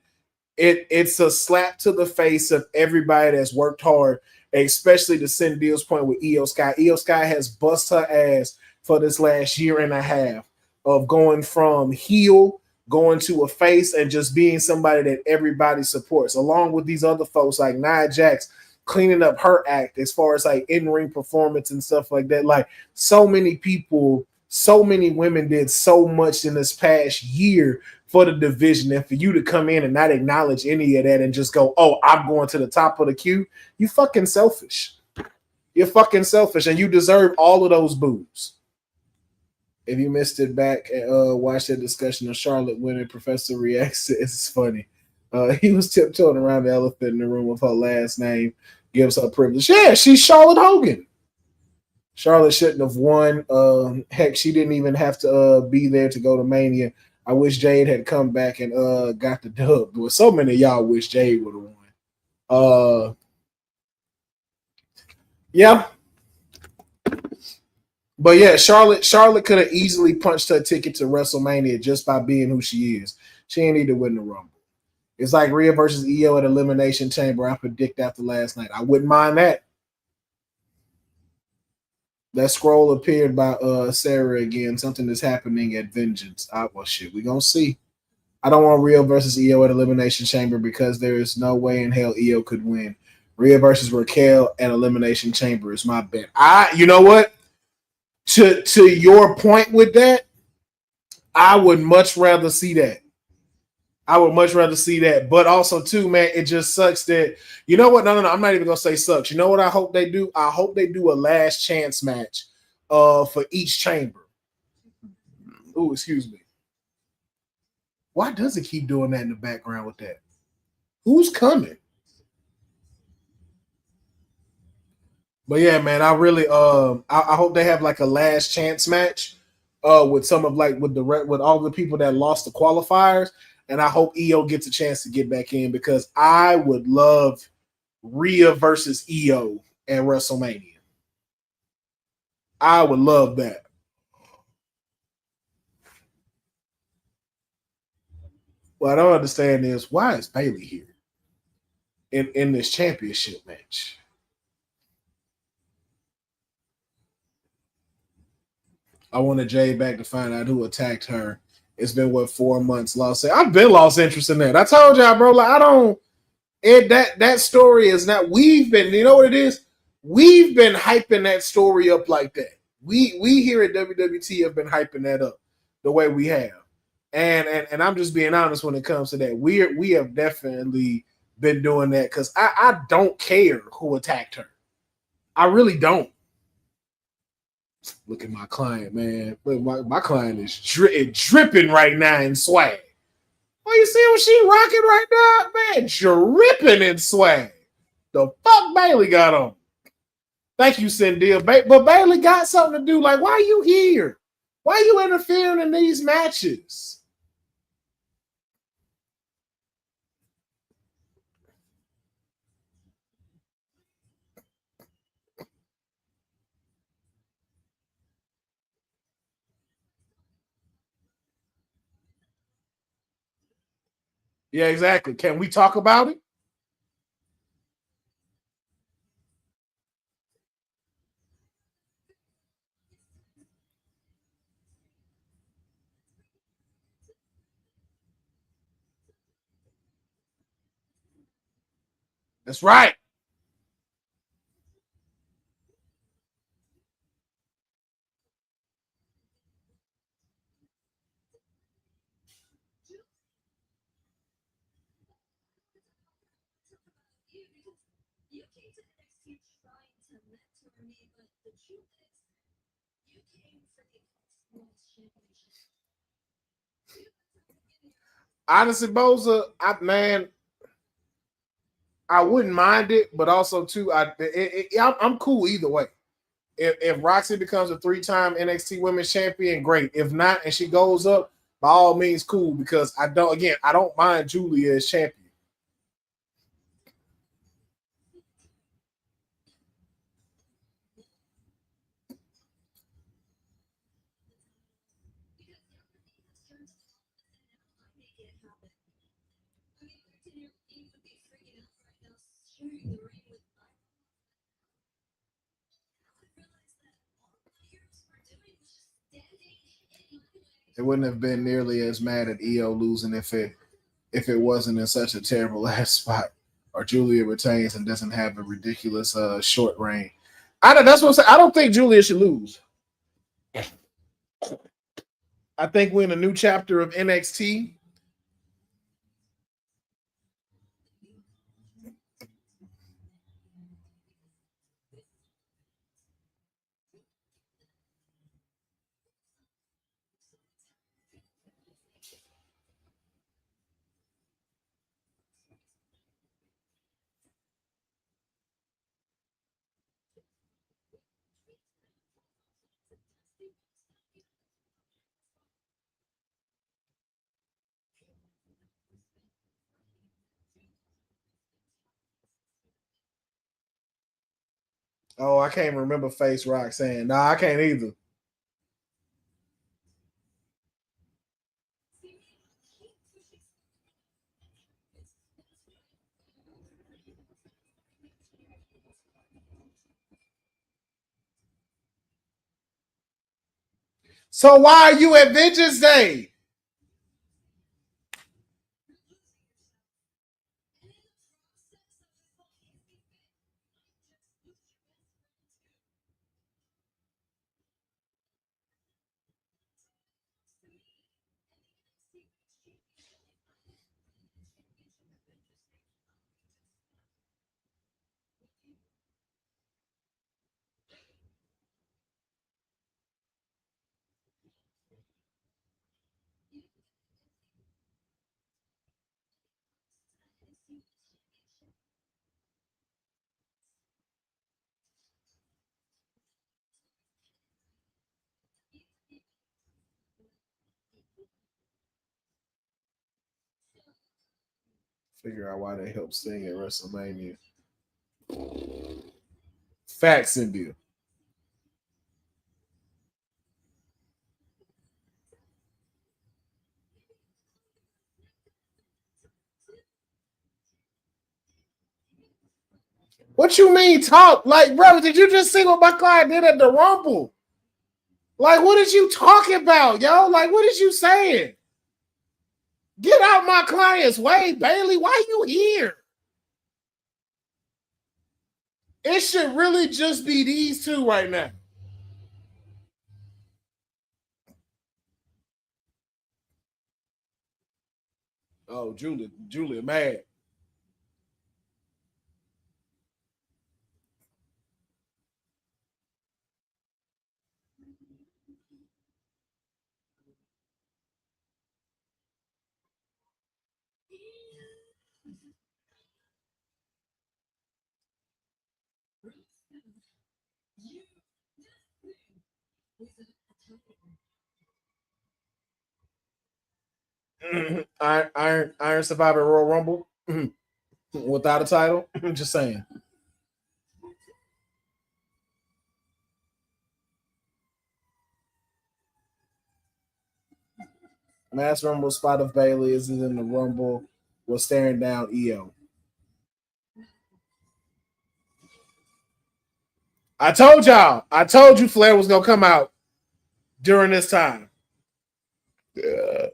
it's a slap to the face of everybody that's worked hard, especially to Cindil's point with Io Sky. Io Sky has bust her ass for this last year and a half of going from heel, going to a face, and just being somebody that everybody supports, along with these other folks like Nia Jax cleaning up her act as far as like in-ring performance and stuff like that. Like so many people, so many women did so much in this past year for the division, and for you to come in and not acknowledge any of that and just go, oh, I'm going to the top of the queue, you fucking selfish. You're fucking selfish, and you deserve all of those boos. If you missed it back, watch that discussion of Charlotte winning, Professor reacts. It's funny. He was tiptoeing around the elephant in the room with her last name. Gives her privilege. Yeah, she's Charlotte Hogan. Charlotte shouldn't have won. Heck, she didn't even have to be there to go to Mania. I wish Jade had come back and got the dub. There were so many of y'all wish Jade would have won. Yeah. But yeah, Charlotte could have easily punched her ticket to WrestleMania just by being who she is. She ain't need to win the Rumble. It's like Rhea versus Io at Elimination Chamber. I predict after last night. I wouldn't mind that. That scroll appeared by Sarah again. Something is happening at Vengeance. Well, shit, we gonna see. I don't want Rhea versus Io at Elimination Chamber because there is no way in hell Io could win. Rhea versus Raquel at Elimination Chamber is my bet. You know what? To your point with that, I would much rather see that. But also, too, man, it just sucks that, you know what? No. I'm not even going to say sucks. You know what I hope they do? I hope they do a last chance match for each chamber. Oh, excuse me. Why does it keep doing that in the background with that? Who's coming? But yeah, man, I really I hope they have like a last chance match with some of like with all the people that lost the qualifiers, and I hope Io gets a chance to get back in because I would love Rhea versus Io at WrestleMania. I would love that. What I don't understand is why is Bayley here in this championship match? I wanted Jay back to find out who attacked her. It's been 4 months lost. I've been lost interest in that. I told y'all, bro. Like I don't. That story is not. We've been. You know what it is? We've been hyping that story up like that. We here at WWT have been hyping that up the way we have. And I'm just being honest when it comes to that. We have definitely been doing that because I don't care who attacked her. I really don't. Look at my client, man. Look, my client is dripping right now in swag. Oh, you see what she rocking right now? Man, dripping in swag. The fuck Bayley got on. Thank you, Cindy. But Bayley got something to do. Like, why are you here? Why are you interfering in these matches? Yeah, exactly. Can we talk about it? That's right. Honestly, Boza, I wouldn't mind it, but also too, I'm cool either way. If Roxy becomes a 3-time NXT Women's Champion, great. If not, and she goes up, by all means, cool. Because I don't mind Julia as champion. It wouldn't have been nearly as mad at EO losing if it wasn't in such a terrible last spot, or Julia retains and doesn't have a ridiculous short reign. That's what I'm saying. I don't think Julia should lose. I think we're in a new chapter of NXT. Oh, I can't remember Face Rock saying, "Nah, I can't either." So why are you at Vengeance Day? Figure out why they helped Sting at WrestleMania. Faxonville. What you mean talk? Like, bro, did you just see what my client did at the Rumble? Like, what is you talking about, yo? Like, what is you saying? Get out my client's way, Bailey. Why you here? It should really just be these two right now. Oh, Julia mad. Iron Survivor Royal Rumble without a title. Just saying. Mass Rumble spot of Bailey is in the Rumble. Was staring down EO. I told y'all. I told you Flair was gonna come out during this time. Yeah.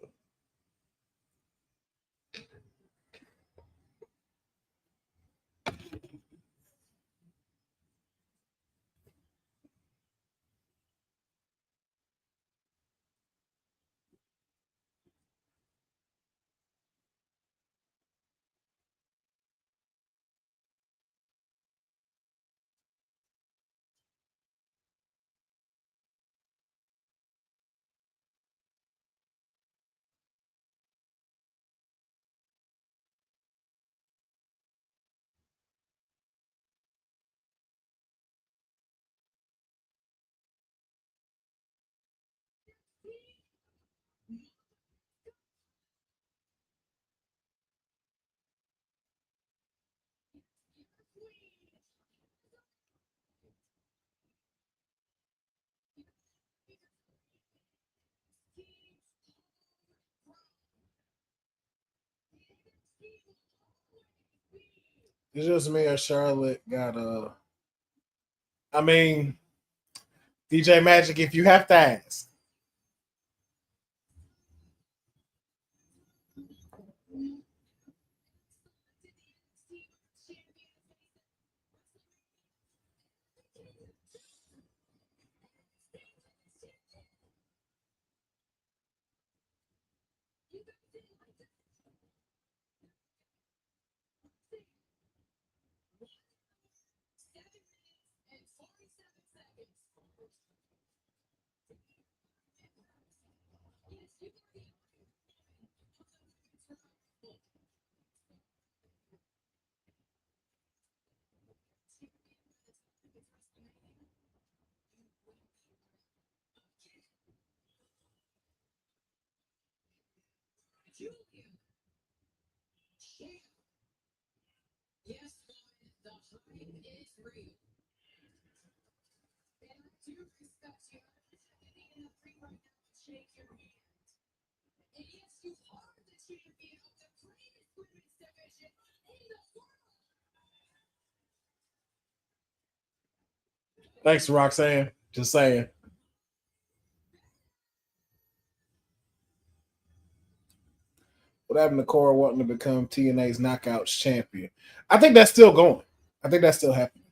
It's just me or Charlotte got I mean, DJ Magic, if you have to ask. Thanks, Roxanne. Just saying. What happened to Cora wanting to become TNA's Knockouts champion? I think that's still going. I think that's still happening.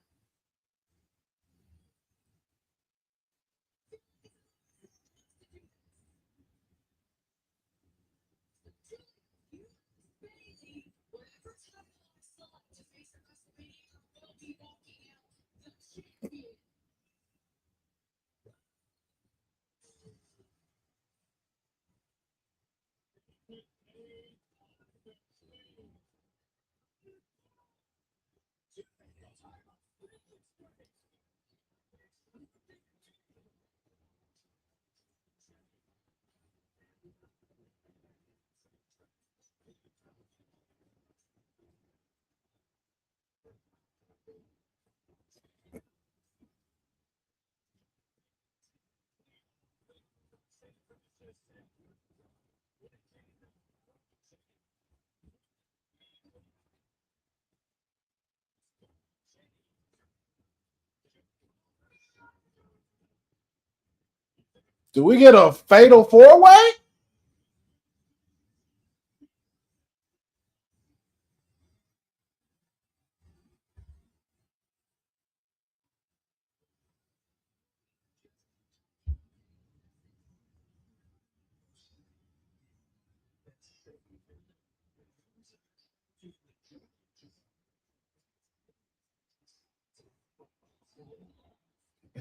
Do we get a fatal four-way?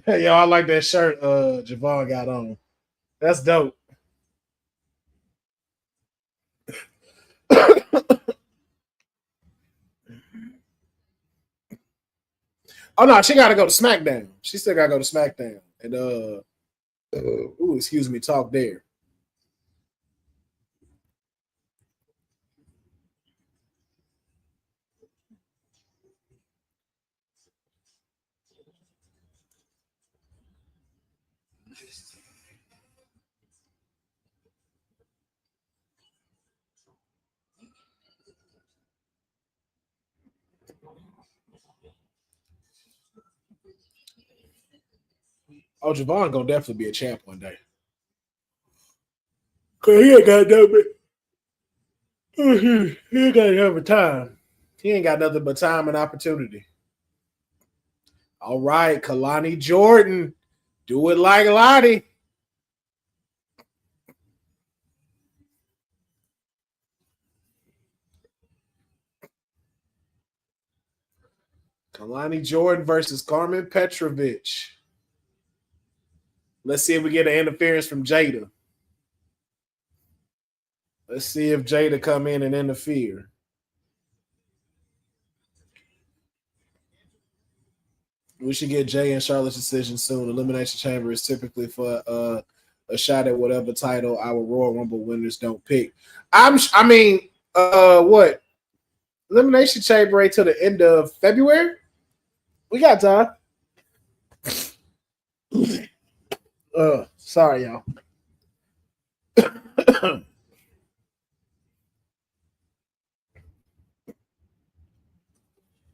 Hey, yo, I like that shirt Javon got on. That's dope. Oh no, she gotta go to SmackDown. She still gotta go to SmackDown. And excuse me, talk there. Oh, Javon gonna definitely be a champ one day. Cause he ain't got nothing. He ain't got nothing time. He ain't got nothing but time and opportunity. All right, Kalani Jordan, do it like Lottie. Kalani Jordan versus Carmen Petrovich. Let's see if we get an interference from Jada. Let's see if Jada come in and interfere. We should get Jay and Charlotte's decision soon. Elimination Chamber is typically for a shot at whatever title our Royal Rumble winners don't pick. What? Elimination Chamber right till the end of February? We got time. Sorry, y'all.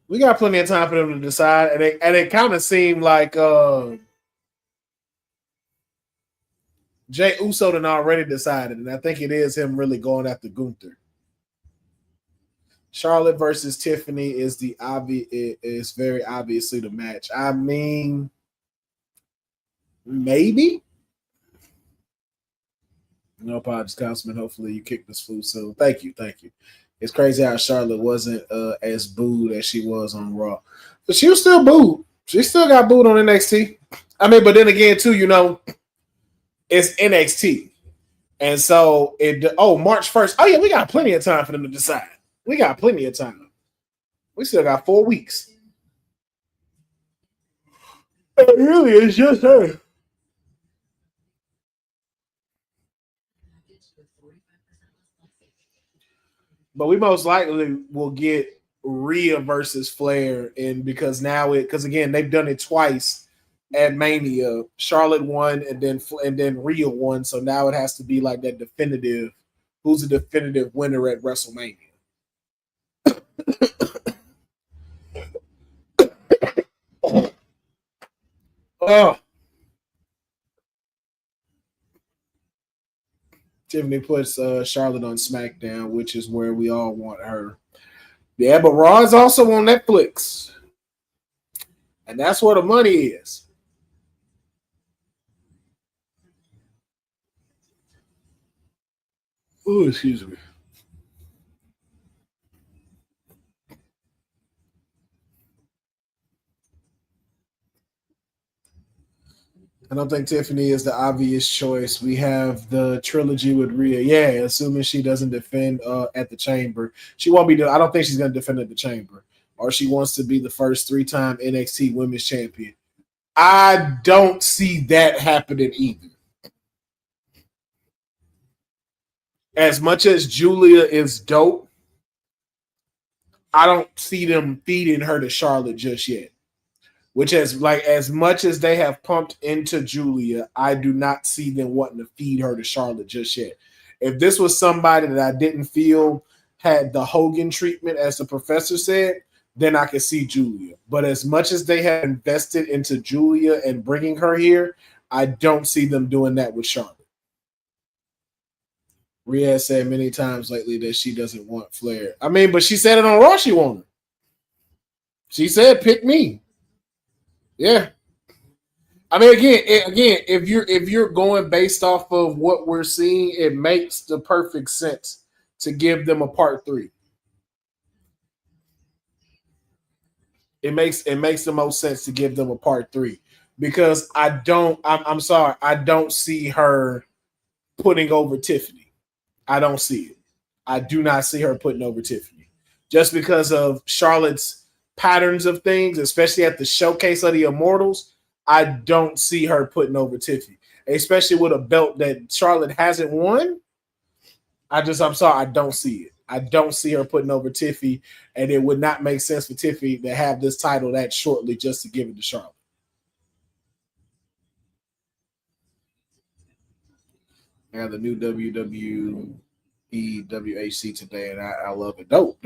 We got plenty of time for them to decide, and it kind of seemed like Jay Uso done already decided, and I think it is him really going after Gunther. Charlotte versus Tiffany is is very obviously the match. I mean, maybe. No apologies, Councilman. Hopefully you kick this flu soon. Thank you. It's crazy how Charlotte wasn't as booed as she was on Raw. But she was still booed. She still got booed on NXT. I mean, but then again, too, it's NXT. And so March 1st. Oh, yeah, we got plenty of time for them to decide. We got plenty of time. We still got 4 weeks. It really is just her. But we most likely will get Rhea versus Flair, and because again they've done it twice at Mania. Charlotte won, and then Rhea won, so now it has to be like that definitive. Who's the definitive winner at WrestleMania? Oh. Tiffany puts Charlotte on SmackDown, which is where we all want her. Yeah, but Raw is also on Netflix. And that's where the money is. Oh, excuse me. I don't think Tiffany is the obvious choice. We have the trilogy with Rhea. Yeah, assuming she doesn't defend at the Chamber. She won't be. I don't think she's going to defend at the Chamber. Or she wants to be the first 3-time NXT Women's Champion. I don't see that happening either. As much as Julia is dope, I don't see them feeding her to Charlotte just yet. Which is like as much as they have pumped into Julia, I do not see them wanting to feed her to Charlotte just yet. If this was somebody that I didn't feel had the Hogan treatment, as the professor said, then I could see Julia. But as much as they have invested into Julia and bringing her here, I don't see them doing that with Charlotte. Rhea said many times lately that she doesn't want Flair. I mean, but she said it on Raw she wanted. She said, pick me. Yeah. I mean, again, if you're going based off of what we're seeing, it makes the perfect sense to give them a part 3. It makes the most sense to give them a part 3 because I'm sorry, I don't see her putting over Tiffany. I don't see it. I do not see her putting over Tiffany just because of Charlotte's patterns of things, especially at the showcase of the Immortals. I don't see her putting over Tiffany, especially with a belt that Charlotte hasn't won. I'm sorry, I don't see it. I don't see her putting over Tiffany, and it would not make sense for Tiffany to have this title that shortly just to give it to Charlotte. I have the new WWE WHC today, and I love it. Dope.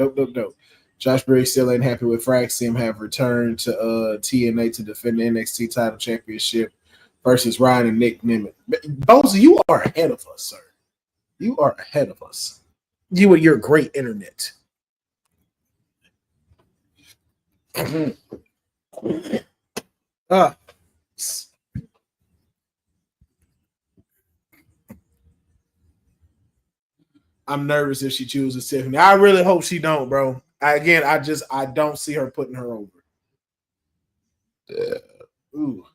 Josh Briggs still ain't happy with Fraxium have returned to TNA to defend the NXT title championship versus Ryan and Nick Nemeth. Boza, you are ahead of us, sir. You are ahead of us. You and your great internet. I'm nervous if she chooses Tiffany. I really hope she don't, bro. I don't see her putting her over. Ooh.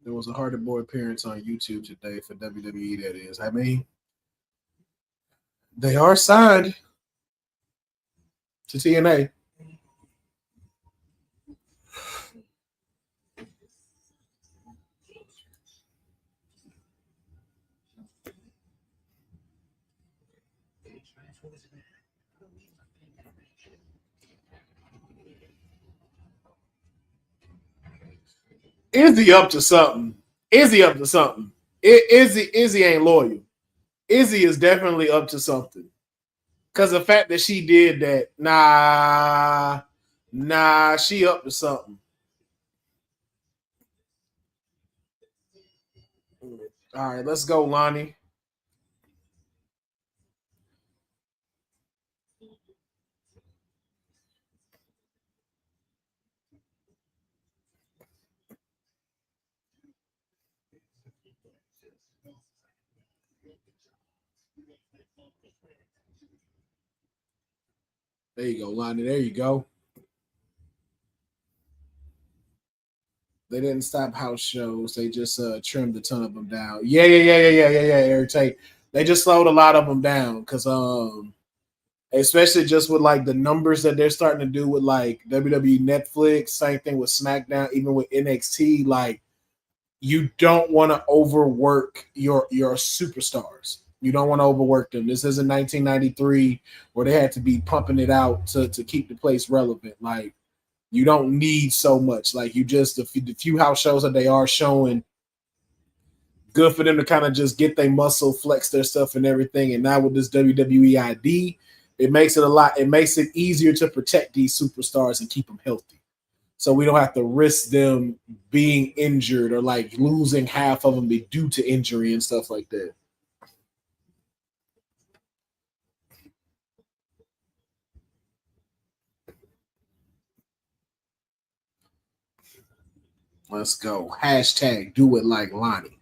There was a Hardy Boy appearance on YouTube today for WWE, that is. I mean, they are signed to TNA. Izzy up to something. Izzy ain't loyal. Izzy is definitely up to something. Because the fact that she did that, she up to something. All right, let's go, Lonnie. There you go, Lonnie. There you go. They didn't stop house shows. They just trimmed a ton of them down. Yeah. Eric Tate. They just slowed a lot of them down because especially just with like the numbers that they're starting to do with like WWE Netflix, same thing with SmackDown, even with NXT. Like, you don't want to overwork your superstars. You don't want to overwork them. This isn't 1993 where they had to be pumping it out to keep the place relevant. Like, you don't need so much. Like, you just, the few house shows that they are showing, good for them to kind of just get their muscle, flex their stuff and everything. And now with this WWE ID, it makes it easier to protect these superstars and keep them healthy. So we don't have to risk them being injured or like losing half of them due to injury and stuff like that. Let's go. Hashtag do it like Lonnie.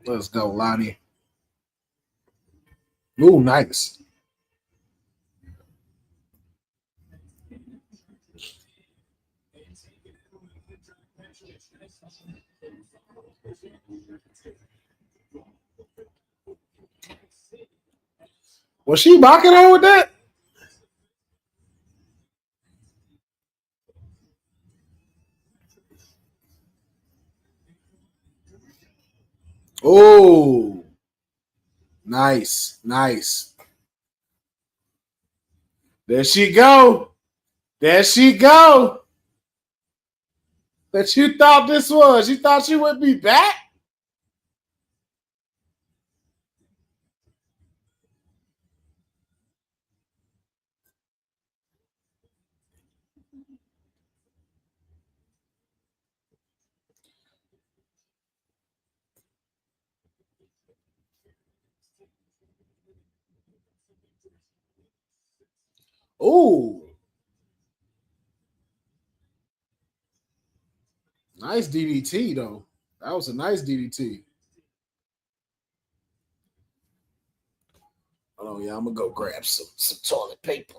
Let's go, Lonnie. Ooh, nice. Was she mocking her with that? Oh, nice, nice. There she go. There she go. That you thought this was. You thought she would be back? Oh, nice DDT, though. That was a nice DDT. Hold on, yeah, I'm going to go grab some toilet paper.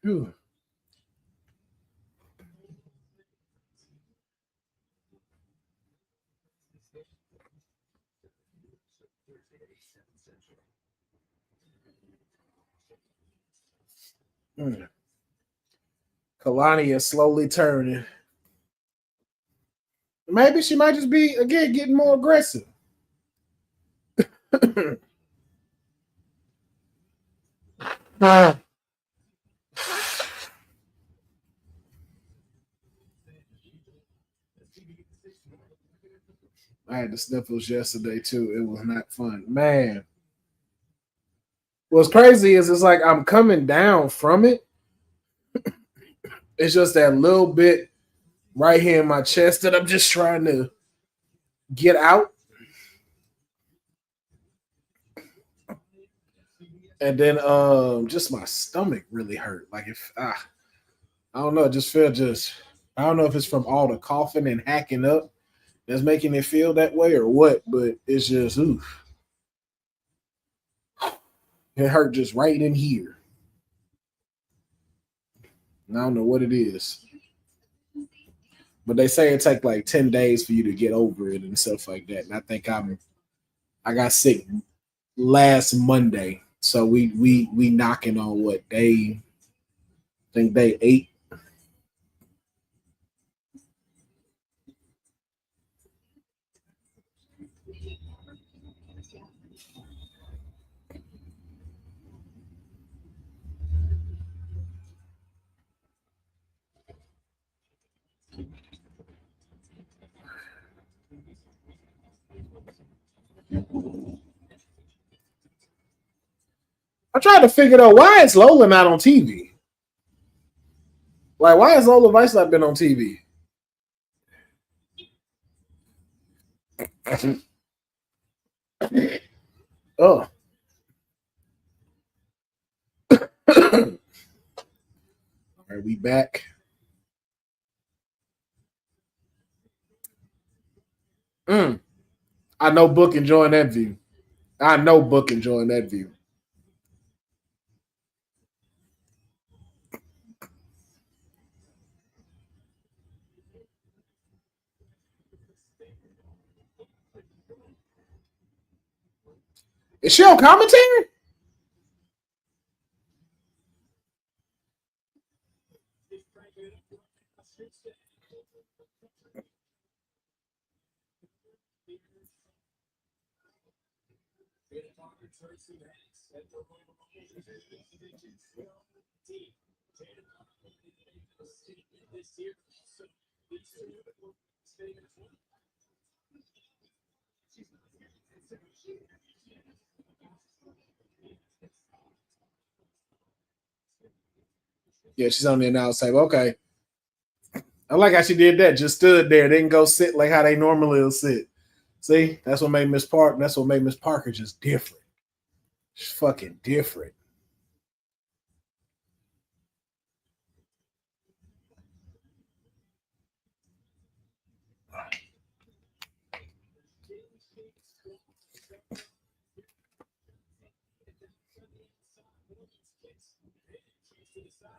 Whew. Kalani is slowly turning. Maybe she might just be, again, getting more aggressive. I had the sniffles yesterday, too. It was not fun. Man. What's crazy is it's like I'm coming down from it. It's just that little bit right here in my chest that I'm just trying to get out. And then just my stomach really hurt. Like if I don't know, it just feel just I don't know if it's from all the coughing and hacking up that's making it feel that way or what, but it's just oof. It hurt just right in here. And I don't know what it is. But they say it take like 10 days for you to get over it and stuff like that. And I think I got sick last Monday. So we knocking on what day? I think day 8. I tried to figure out why is Lola not on TV? Like, why has Lola Vice not been on TV? Oh. All right, we back. I know Book enjoying that view. I know Book enjoying that view. Is she on commentary? Yeah, she's on the announce table. Okay. I like how she did that. Just stood there. Didn't go sit like how they normally will sit. See, that's what made Miss Park. That's what made Miss Parker just different. She's fucking different.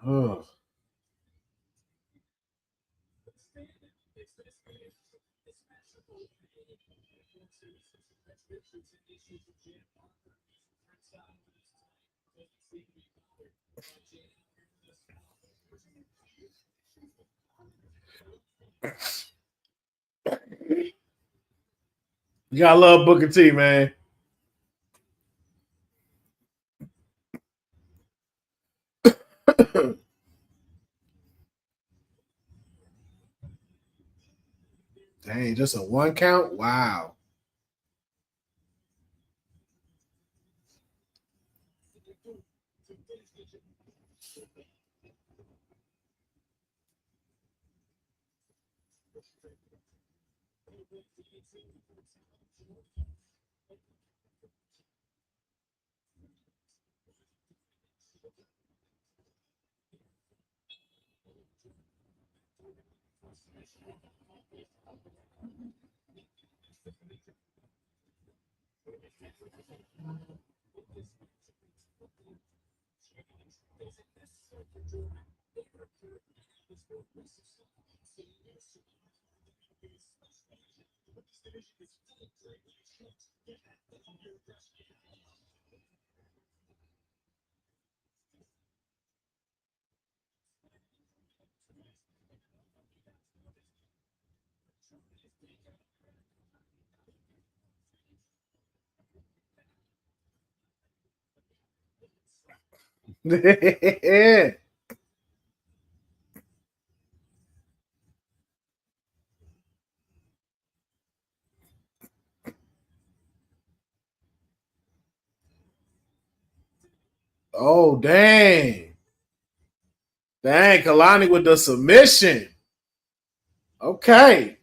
Oh. You gotta love Booker T, man. Dang, just a 1 count? Wow. Oh, dang. Dang, Kalani with the submission. Okay.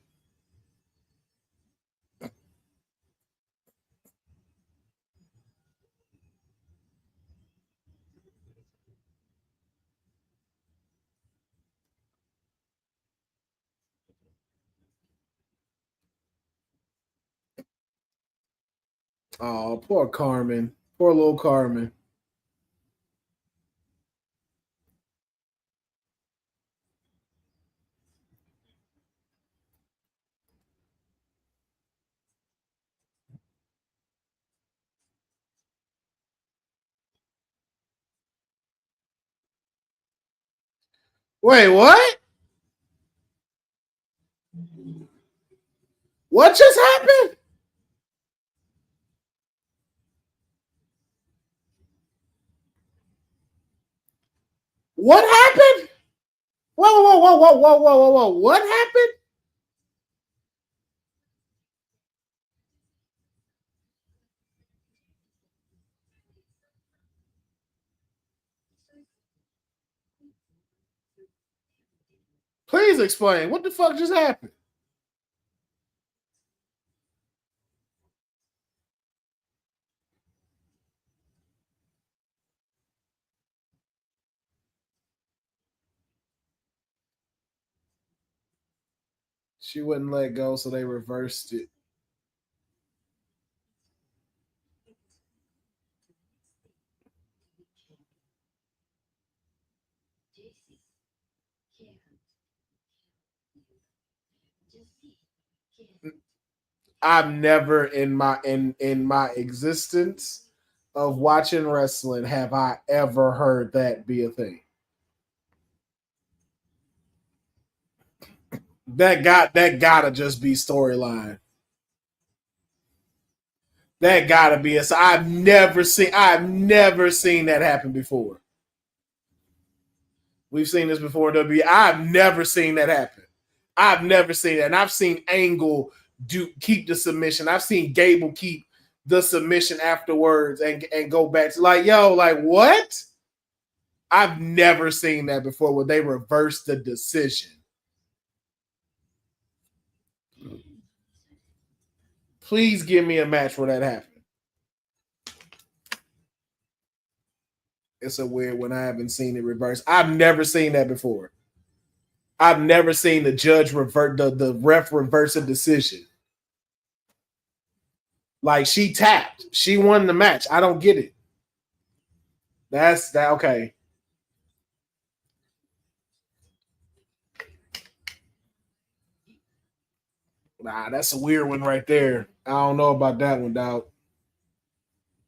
Oh, poor Carmen. Poor little Carmen. Wait, what? What just happened? What happened? Whoa, whoa, whoa, whoa, whoa, whoa, whoa, whoa. What happened? Please explain. What the fuck just happened? She wouldn't let go, so they reversed it. I've never in my existence of watching wrestling have I ever heard that be a thing. That gotta just be storyline. That gotta be a. I've never seen that happen before. We've seen this before in WWE. I've never seen that happen. I've never seen that. And I've seen Angle keep the submission. I've seen Gable keep the submission afterwards and go back to like, yo, like what? I've never seen that before where they reverse the decision. Please give me a match where that happened. It's a weird one. I haven't seen it reverse. I've never seen that before. I've never seen the judge revert the ref reverse a decision. Like she tapped. She won the match. I don't get it. That's that okay. Nah, that's a weird one right there. I don't know about that one, dog.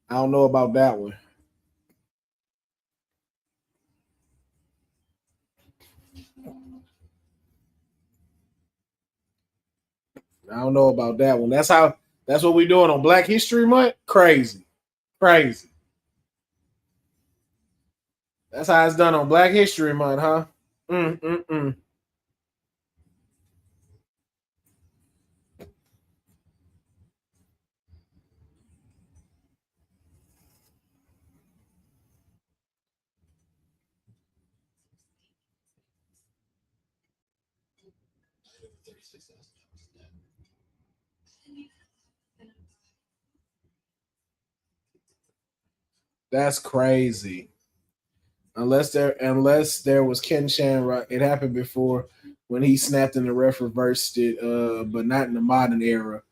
I don't know about that one. I don't know about that one. That's what we doing on Black History Month? Crazy. Crazy. That's how it's done on Black History Month, huh? Mm. That's crazy. Unless there was Ken Shamrock, it happened before when he snapped and the ref reversed it, but not in the modern era.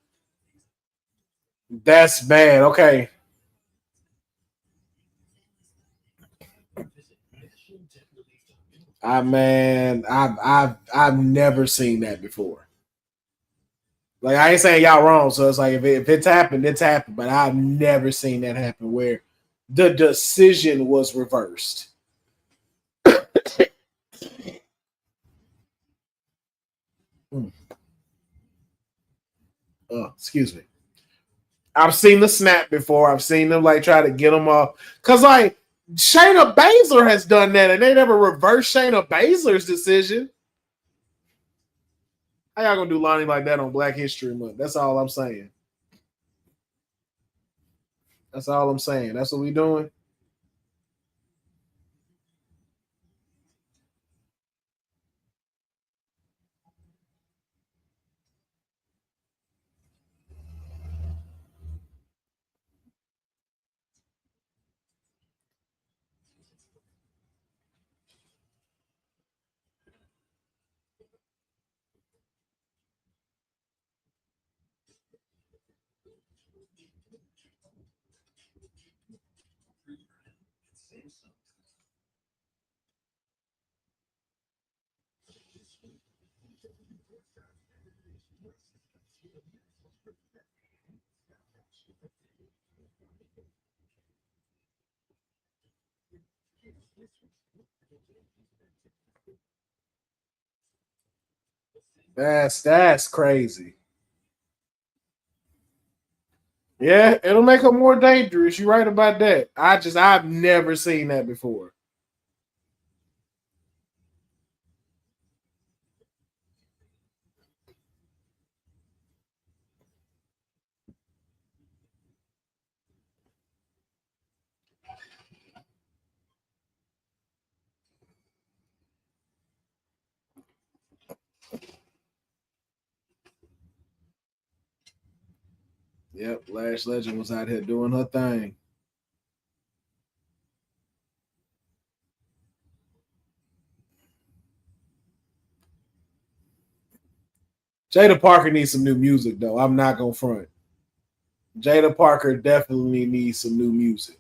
That's bad. Okay. I've never seen that before. Like I ain't saying y'all wrong, so it's like if it's happened, it's happened. But I've never seen that happen where the decision was reversed. Excuse me. I've seen the snap before. I've seen them like try to get them off. Cause like Shayna Baszler has done that, and they never reversed Shayna Baszler's decision. How y'all gonna do Lonnie like that on Black History Month? That's all I'm saying. That's all I'm saying. That's what we doing. That's crazy. Yeah, it'll make her more dangerous. You're right about that. I've never seen that before. Yep, Lash Legend was out here doing her thing. Jada Parker needs some new music, though. I'm not gonna front. Jada Parker definitely needs some new music.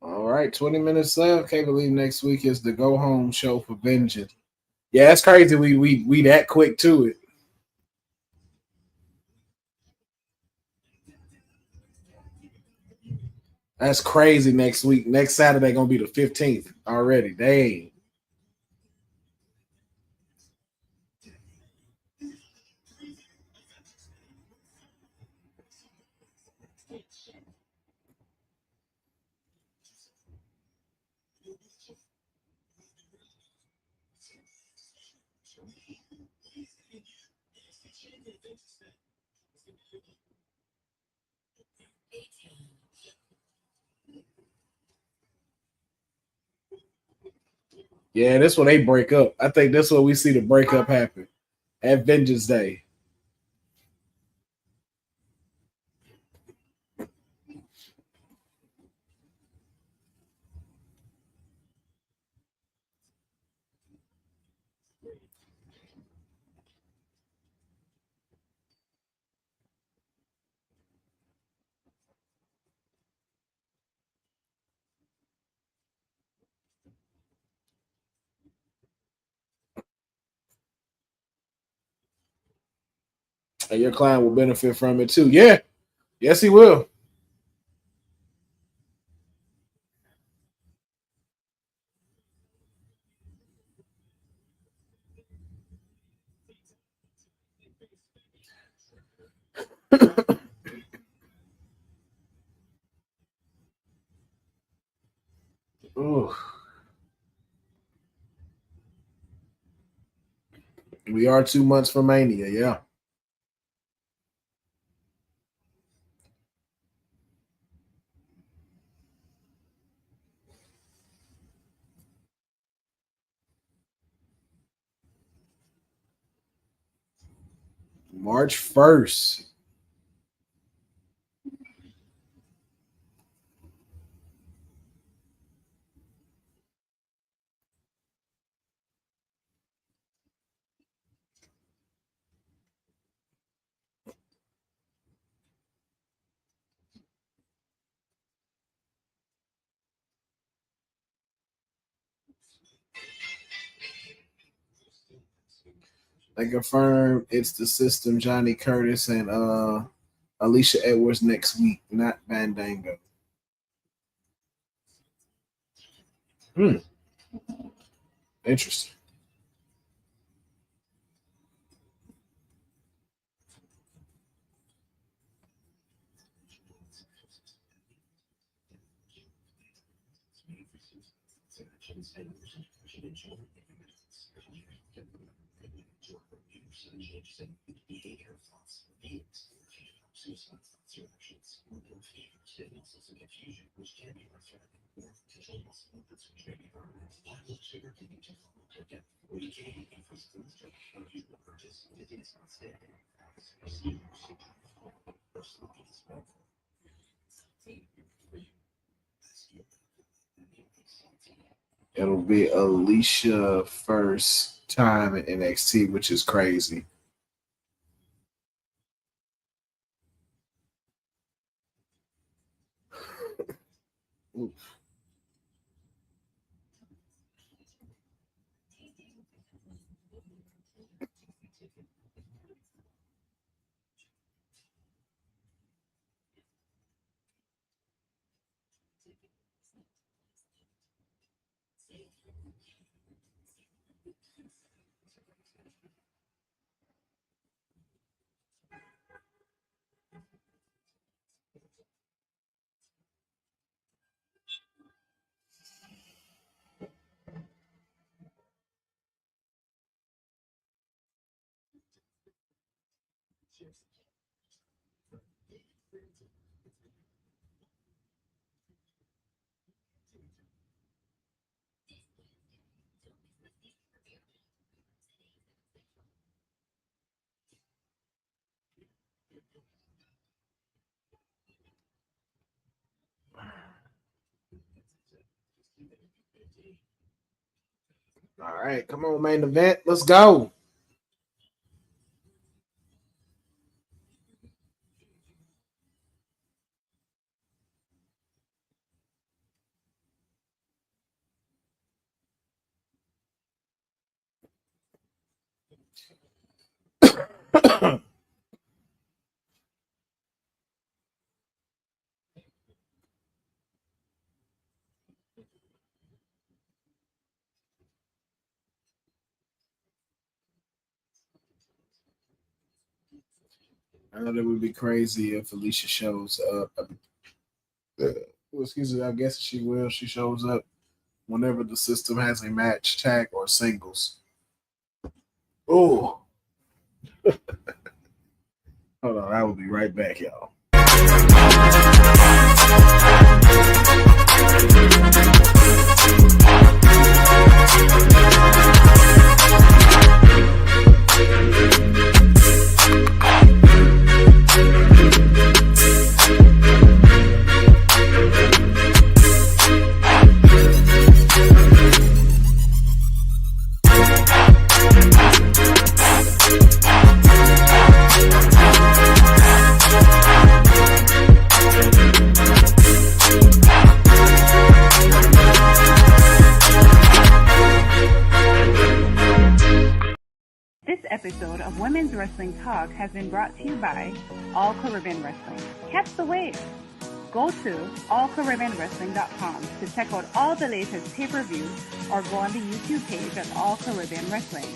All right, 20 minutes left. Can't believe next week is the go home show for Vengeance. Yeah, that's crazy. We that quick to it. That's crazy. Next week, next Saturday, gonna be the 15th already. Dang. Yeah, that's when they break up. I think that's where we see the breakup happen at Vengeance Day. And your client will benefit from it too. Yeah, yes, he will. Ooh. We are 2 months from Mania. Yeah. March 1st. They confirmed it's the system, Johnny Curtis and Alicia Edwards next week, not Bandango. Interesting. It'll be Alicia first time in NXT, which is crazy. Oof. All right, come on, main event. Let's go. I know that would be crazy if Alicia shows up. Excuse me, I guess she will. She shows up whenever the system has a match, tag, or singles. Oh. Hold on, I will be right back, y'all. Episode of Women's Wrestling Talk has been brought to you by All Caribbean Wrestling. Catch the wave! Go to allcaribbeanwrestling.com to check out all the latest pay-per-views or go on the YouTube page at All Caribbean Wrestling.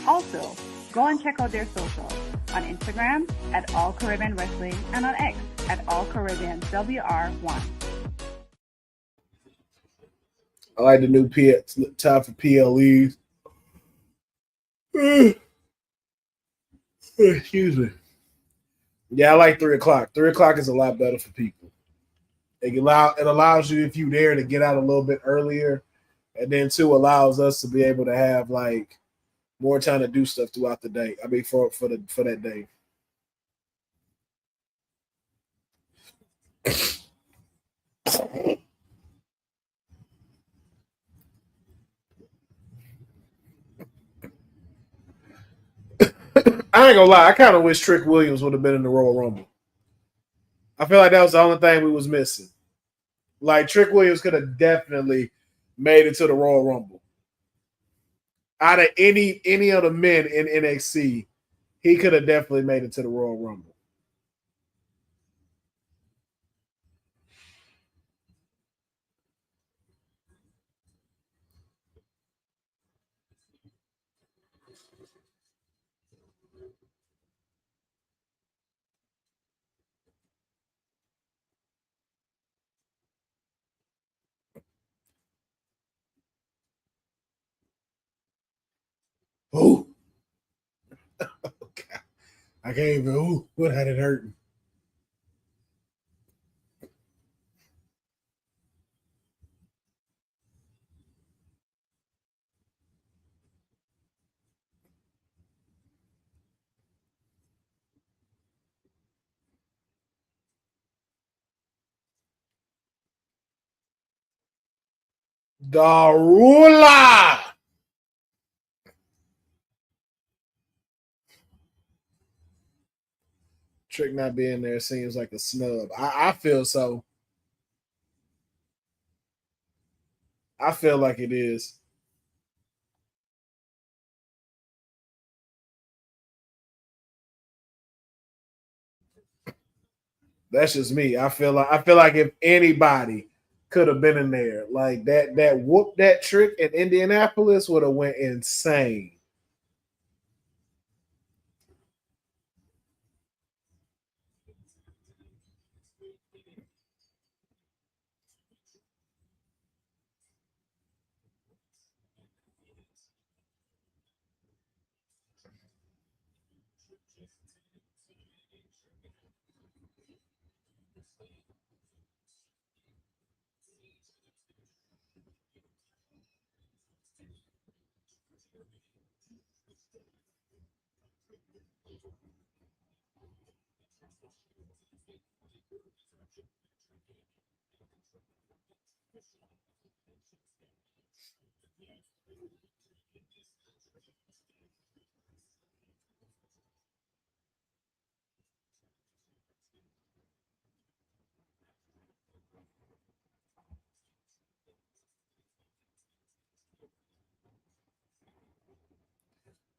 Also, go and check out their socials on Instagram at All Caribbean Wrestling and on X at All Caribbean WR1. I like the new time for PLEs. Excuse me. Yeah, I like 3 o'clock. 3 o'clock is a lot better for people. It allows you, if you're there, to get out a little bit earlier, and then 2 allows us to be able to have like more time to do stuff throughout the day. I mean, for that day. I ain't gonna lie. I kind of wish Trick Williams would have been in the Royal Rumble. I feel like that was the only thing we was missing. Like Trick Williams could have definitely made it to the Royal Rumble. Out of any of the men in NXT, he could have definitely made it to the Royal Rumble. Oh, I can't even. Ooh, what had it hurting? Darula. Trick not being there seems like a snub. I feel so. I feel like it is. That's just me. I feel like if anybody could have been in there, like that whoop that Trick in Indianapolis would have went insane.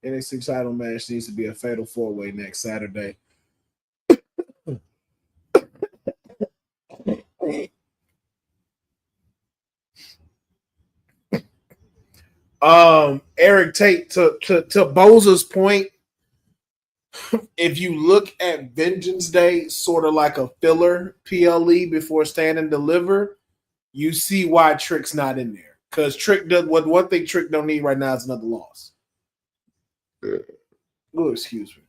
NXT title match needs to be a fatal four way next Saturday. Eric Tate to Boza's point. If you look at Vengeance Day, sort of like a filler PLE before Stand and Deliver, you see why Trick's not in there. Because Trick does what one thing Trick don't need right now is another loss. Oh, excuse me.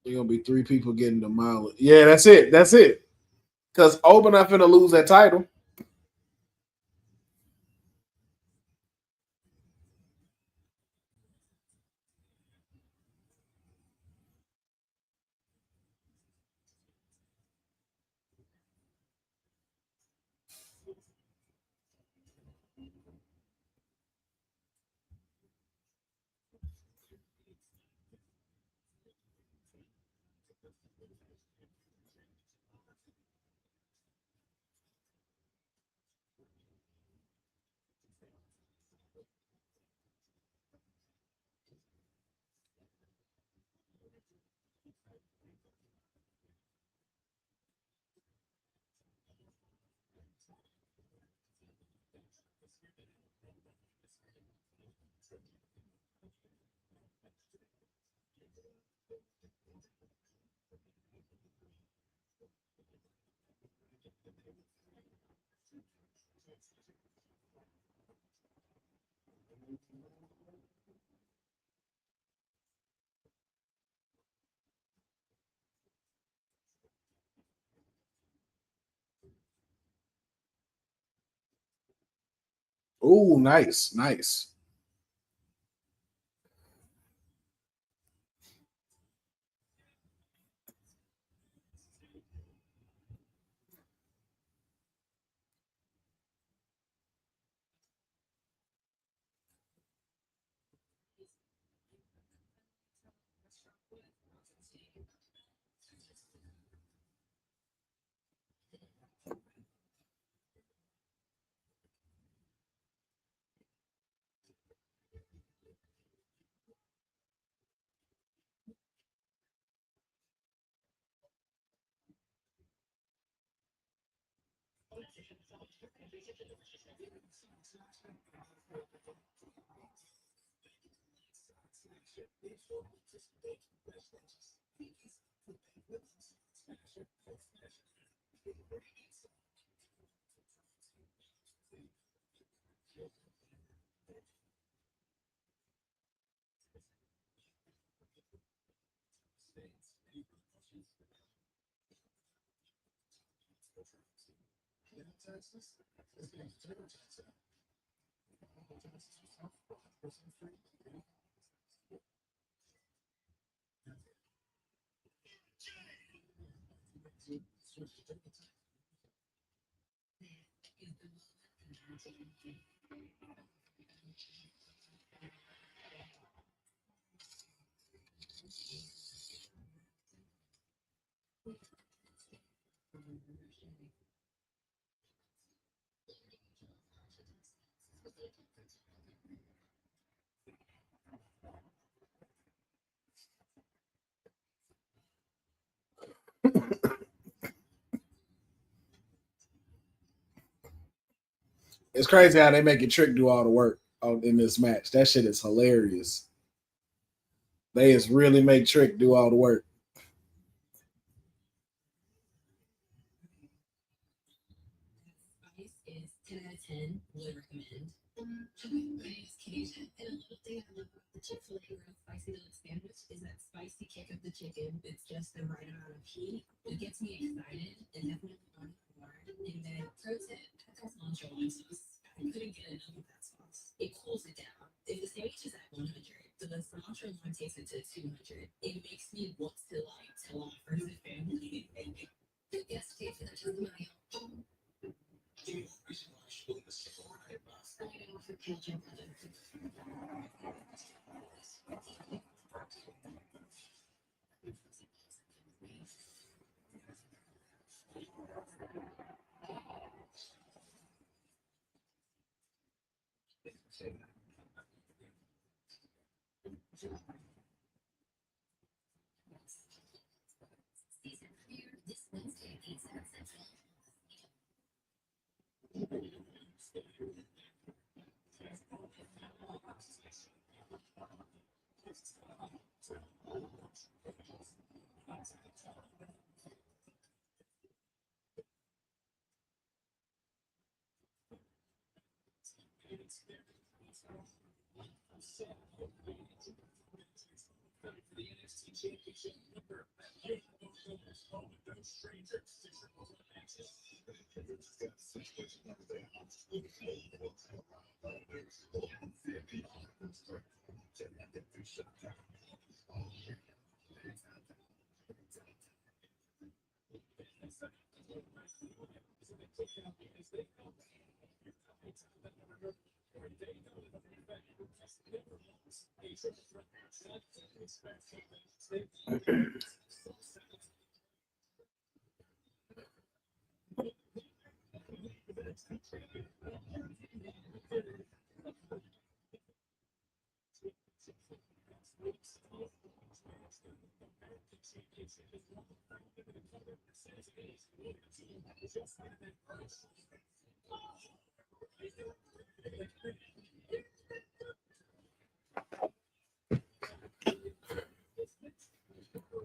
There's gonna be three people getting the mileage. Yeah, that's it. That's it. Because Open not finna lose that title. Ooh, nice, nice. It's crazy how they make it Trick do all the work in this match. That shit is hilarious. They just really make Trick do all the work. Spice is 10 out of 10. Would recommend. My name is Kate, and a little thing I love about the Chick-fil-A grilled spicy deli sandwich is that spicy kick of the chicken. It's just the right amount of heat. It gets me excited and definitely wanting more. And then pro tip, that's cilantro lime sauce. I couldn't get enough of that sauce. It cools it down. If the sandwich is at 100, so the cilantro lime takes it to 200. It makes me want to like tell my friends and family. Yes, Kate, for the testimonial. Season premiere this Wednesday, 8, 7 Central.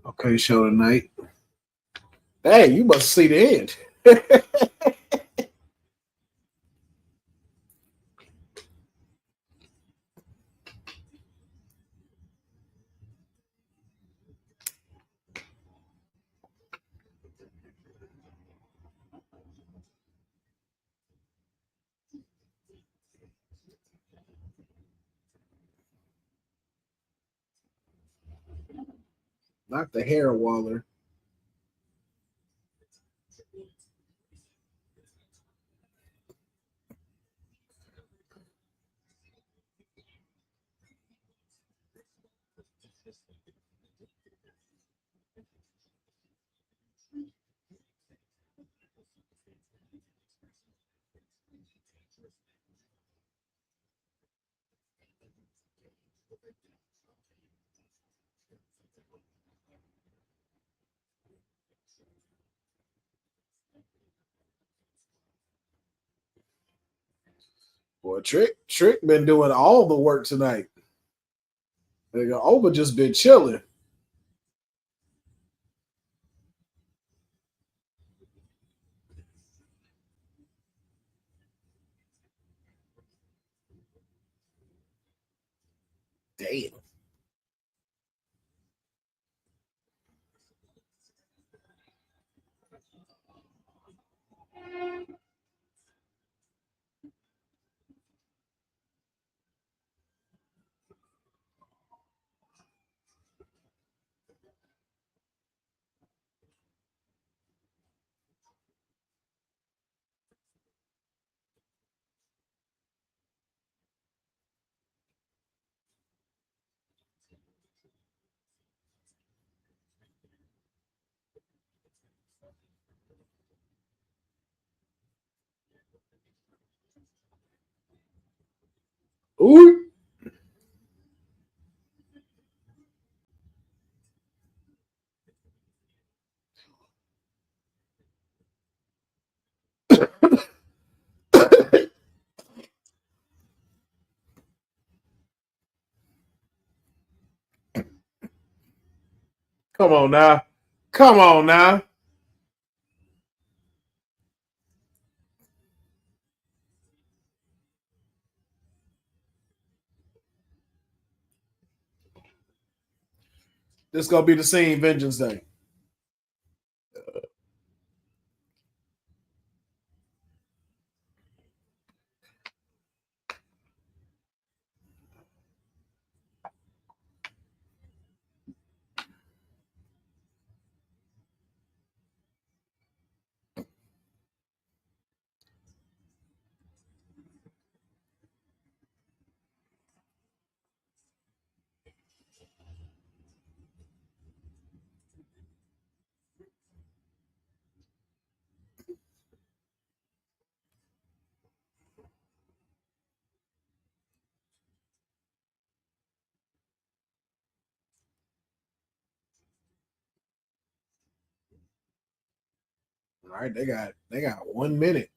Okay, show tonight. Hey, you must see the end. Not the hair Waller. Boy, Trick been doing all the work tonight. Nigga, Oba just been chilling. Damn. Ooh. Come on now. Come on now. This gonna be the same Vengeance Day. All right, they got 1 minute.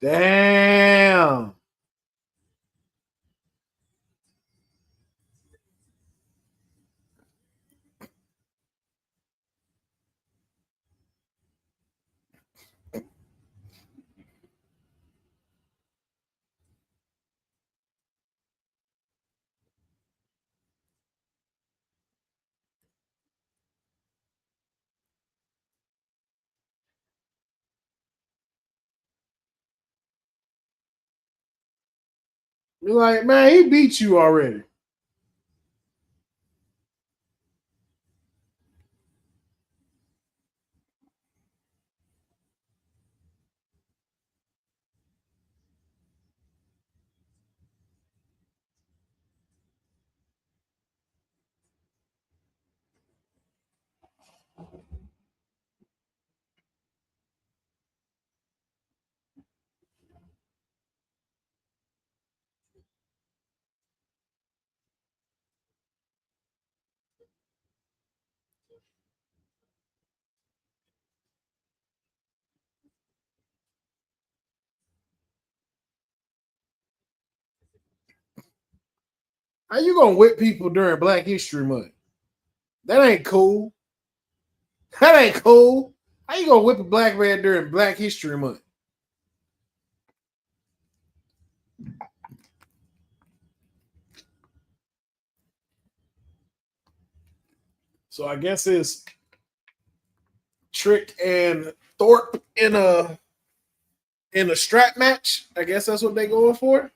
Damn. You're like, man, he beat you already. How you gonna whip people during Black History Month? That ain't cool. That ain't cool. How you gonna whip a black man during Black History Month? So I guess it's Trick and Thorpe in a strap match. I guess that's what they're going for.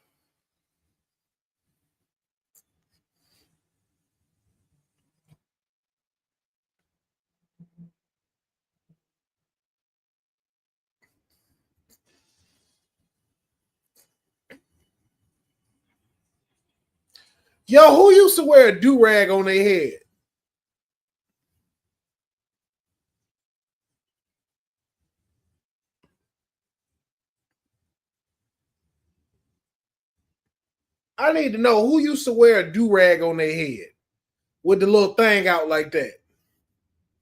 Yo, who used to wear a do-rag on their head? I need to know who used to wear a do-rag on their head with the little thing out like that.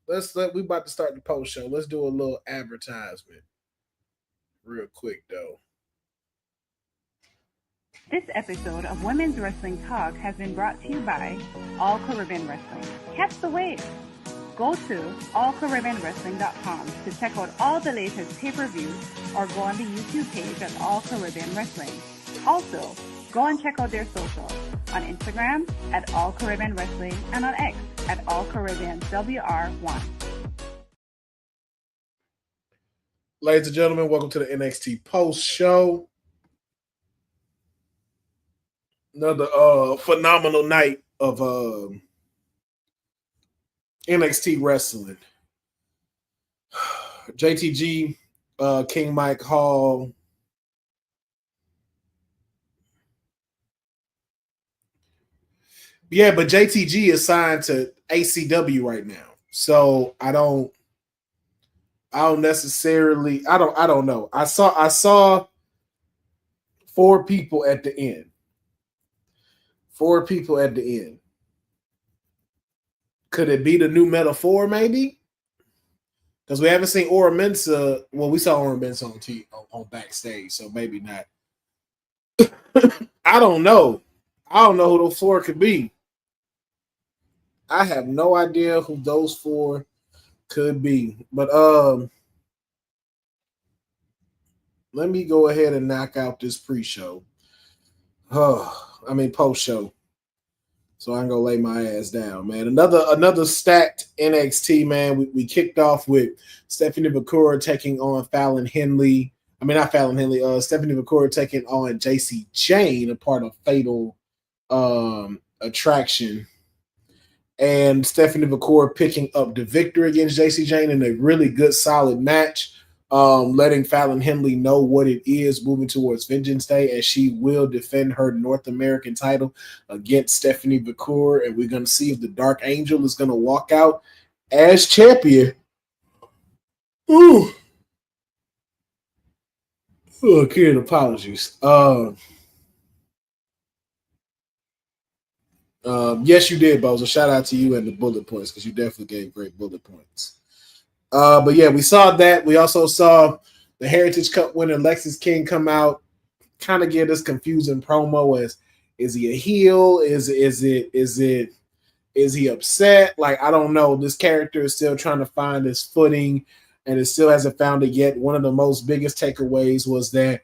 We about to start the post show. Let's do a little advertisement real quick though. This episode of Women's Wrestling Talk has been brought to you by All Caribbean Wrestling. Catch the wave. Go to allcaribbeanwrestling.com to check out all the latest pay-per-views or go on the YouTube page at All Caribbean Wrestling. Also, go and check out their socials on Instagram at All Caribbean Wrestling and on X at All Caribbean WR1. Ladies and gentlemen, welcome to the NXT post show. Another phenomenal night of NXT wrestling. JTG, King Mike Hall. Yeah, but JTG is signed to ACW right now. So I don't necessarily I don't know. I saw 4 people at the end. 4 people at the end. Could it be the new Metaphor, maybe? Because we haven't seen Ora Mensah. Well, we saw Ora Mensah on backstage, so maybe not. I don't know. I don't know who those 4 could be. I have no idea who those 4 could be. But let me go ahead and knock out this pre-show. Post-show. So I'm gonna lay my ass down, man. Another stacked NXT, man. We kicked off with Stephanie Bakura taking on Fallon Henley. Not Fallon Henley. Stephanie Bakura taking on JC Jane, a part of Fatal Attraction, and Stephanie Bakura picking up the victory against JC Jane in a really good, solid match. Letting Fallon Henley know what it is moving towards Vengeance Day, as she will defend her North American title against Stephanie Bakura, and we're going to see if the Dark Angel is going to walk out as champion. Ooh. Oh, Kieran, apologies. Yes, you did, Bozo. Shout out to you and the bullet points, because you definitely gave great bullet points. But yeah, we saw that. We also saw the Heritage Cup winner Lexis King come out, kind of get us confusing promo as, is he a heel? Is he upset? Like, I don't know. This character is still trying to find his footing, and it still hasn't found it yet. One of the most biggest takeaways was that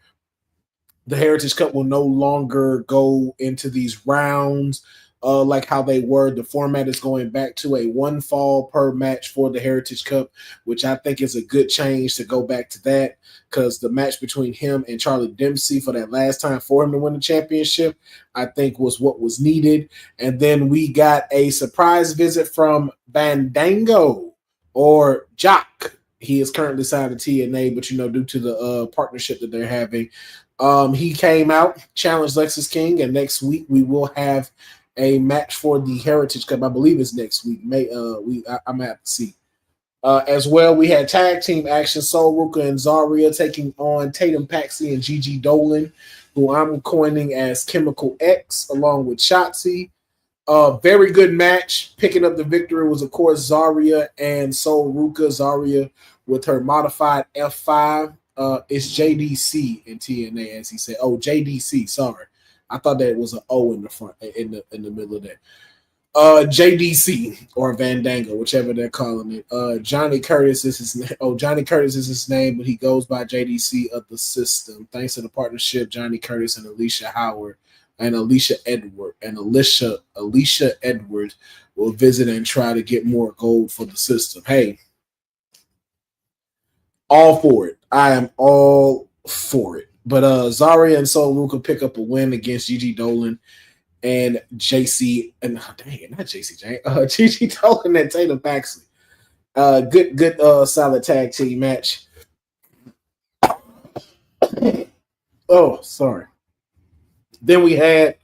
the Heritage Cup will no longer go into these rounds like how they were. The format is going back to a 1 fall per match for the Heritage Cup, which I think is a good change to go back to that, because the match between him and Charlie Dempsey for that last time for him to win the championship, I think was what was needed. And then we got a surprise visit from Bandango, or Jock. He is currently signed to TNA, but due to the partnership that they're having, he came out, challenged Lexis King, and next week we will have a match for the Heritage Cup. I believe it's next week. I'm gonna have to see. As well, we had tag team action. Sol Ruka and Zarya taking on Tatum Paxi and Gigi Dolan, who I'm coining as Chemical X, along with Shotzi. Very good match. Picking up the victory was, of course, Zarya and Sol Ruka. Zarya with her modified F5. It's JDC in TNA, as he said. Oh, JDC. Sorry. I thought that it was an O in the front, in the middle of that. JDC or Vandango, whichever they're calling it. Johnny Curtis is his name. Oh, Johnny Curtis is his name, but he goes by JDC of the System. Thanks to the partnership, Johnny Curtis and Alicia Howard and Alicia Edwards will visit and try to get more gold for the system. Hey, all for it. I am all for it. But Zarya and Sol Ruka pick up a win against Gigi Dolan and Gigi Dolan and Tatum Paxley. Good solid tag team match. Oh, sorry. Then we had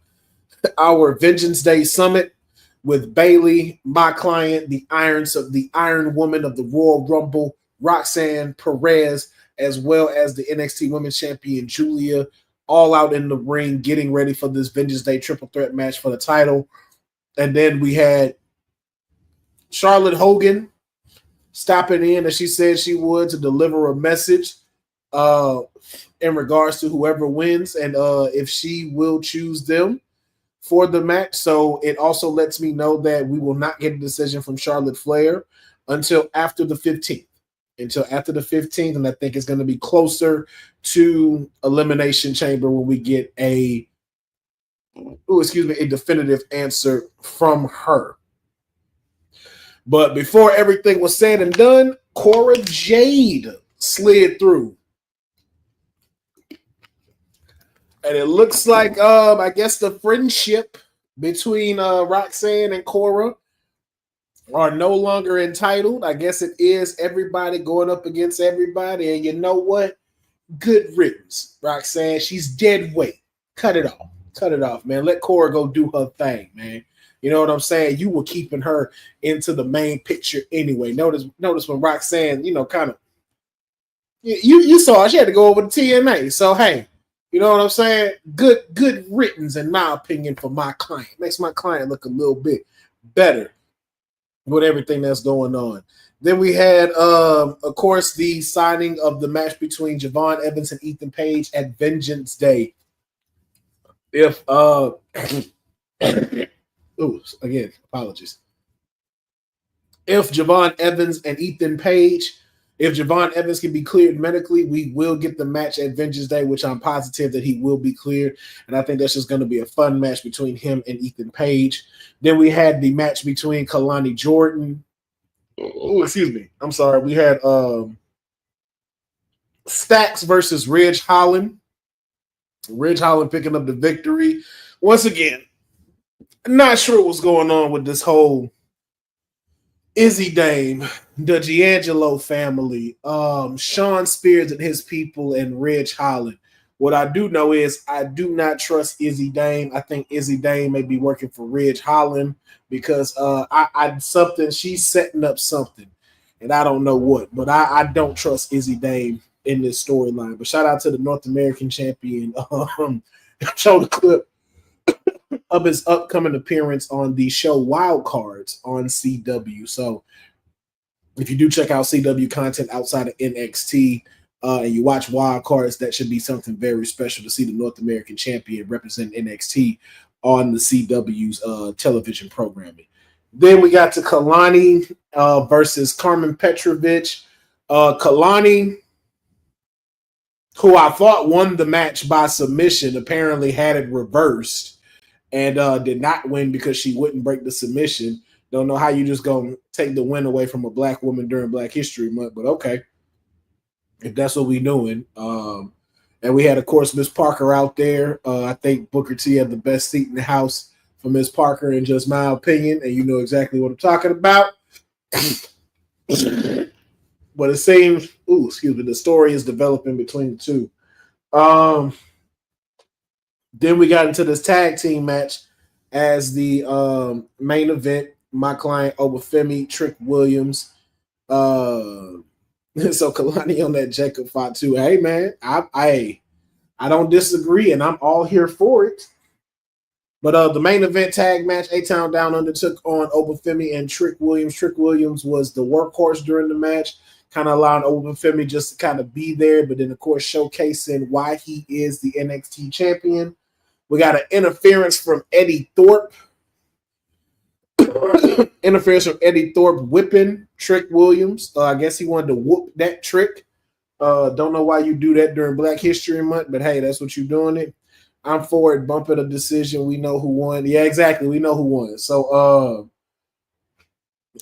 our Vengeance Day Summit with Bayley, my client, the Iron Woman of the Royal Rumble, Roxanne Perez, as well as the NXT Women's Champion Julia, all out in the ring getting ready for this Vengeance Day triple threat match for the title. And then we had Charlotte Hogan stopping in, as she said she would, to deliver a message in regards to whoever wins and if she will choose them for the match. So it also lets me know that we will not get a decision from Charlotte Flair until after the 15th. And I think it's going to be closer to Elimination Chamber when we get a definitive answer from her. But before everything was said and done, Cora Jade slid through. And it looks like, I guess the friendship between Roxanne and Cora are no longer entitled. I guess it is everybody going up against everybody. And you know what? Good riddance, Roxanne. She's dead weight. Cut it off. Cut it off, man. Let Cora go do her thing, man. You know what I'm saying? You were keeping her into the main picture anyway. Notice when Roxanne, kind of, you saw her. She had to go over to TNA. So, hey, you know what I'm saying? Good riddance, in my opinion, for my client. Makes my client look a little bit better with everything that's going on. Then we had, of course, the signing of the match between Javon Evans and Ethan Page at Vengeance Day. If again, apologies. If Javon Evans and Ethan Page, if Javon Evans can be cleared medically, we will get the match at Vengeance Day, which I'm positive that he will be cleared. And I think that's just going to be a fun match between him and Ethan Page. Then we had the match between Kalani Jordan. I'm sorry. We had Stacks versus Ridge Holland. Ridge Holland picking up the victory. Once again, not sure what's going on with this whole Izzy Dame, the D'Angelo family, Sean Spears and his people, and Ridge Holland. What I do know is I do not trust Izzy Dame. I think Izzy Dame may be working for Ridge Holland because she's setting up something, and I don't know what. But I don't trust Izzy Dame in this storyline. But shout out to the North American champion. Show the clip of his upcoming appearance on the show Wild Cards on CW. So if you do check out CW content outside of NXT and you watch Wild Cards, that should be something very special to see the North American champion represent NXT on the CW's television programming. Then we got to Kalani versus Carmen Petrovich. Kalani, who I thought won the match by submission, apparently had it reversed and did not win because she wouldn't break the submission. Don't know how you just gonna take the win away from a black woman during Black History Month, but okay, if that's what we doing. And we had, of course, Miss Parker out there. I think Booker T had the best seat in the house for Miss Parker, in just my opinion, and you know exactly what I'm talking about. But it seems, the story is developing between the two. Then we got into this tag team match as the main event. My client, Obafemi, Trick Williams. So Kalani on that Jacob Fatu. Hey, man, I don't disagree, and I'm all here for it. But the main event tag match, A-Town Down Under took on Obafemi and Trick Williams. Trick Williams was the workhorse during the match, kind of allowing Obafemi just to kind of be there, but then, of course, showcasing why he is the NXT champion. We got an interference from Eddie Thorpe. Whipping Trick Williams. I guess he wanted to whoop that Trick. Don't know why you do that during Black History Month, but hey, that's what you're doing it. I'm for it. Bump it a decision. We know who won. Yeah, exactly. We know who won. So,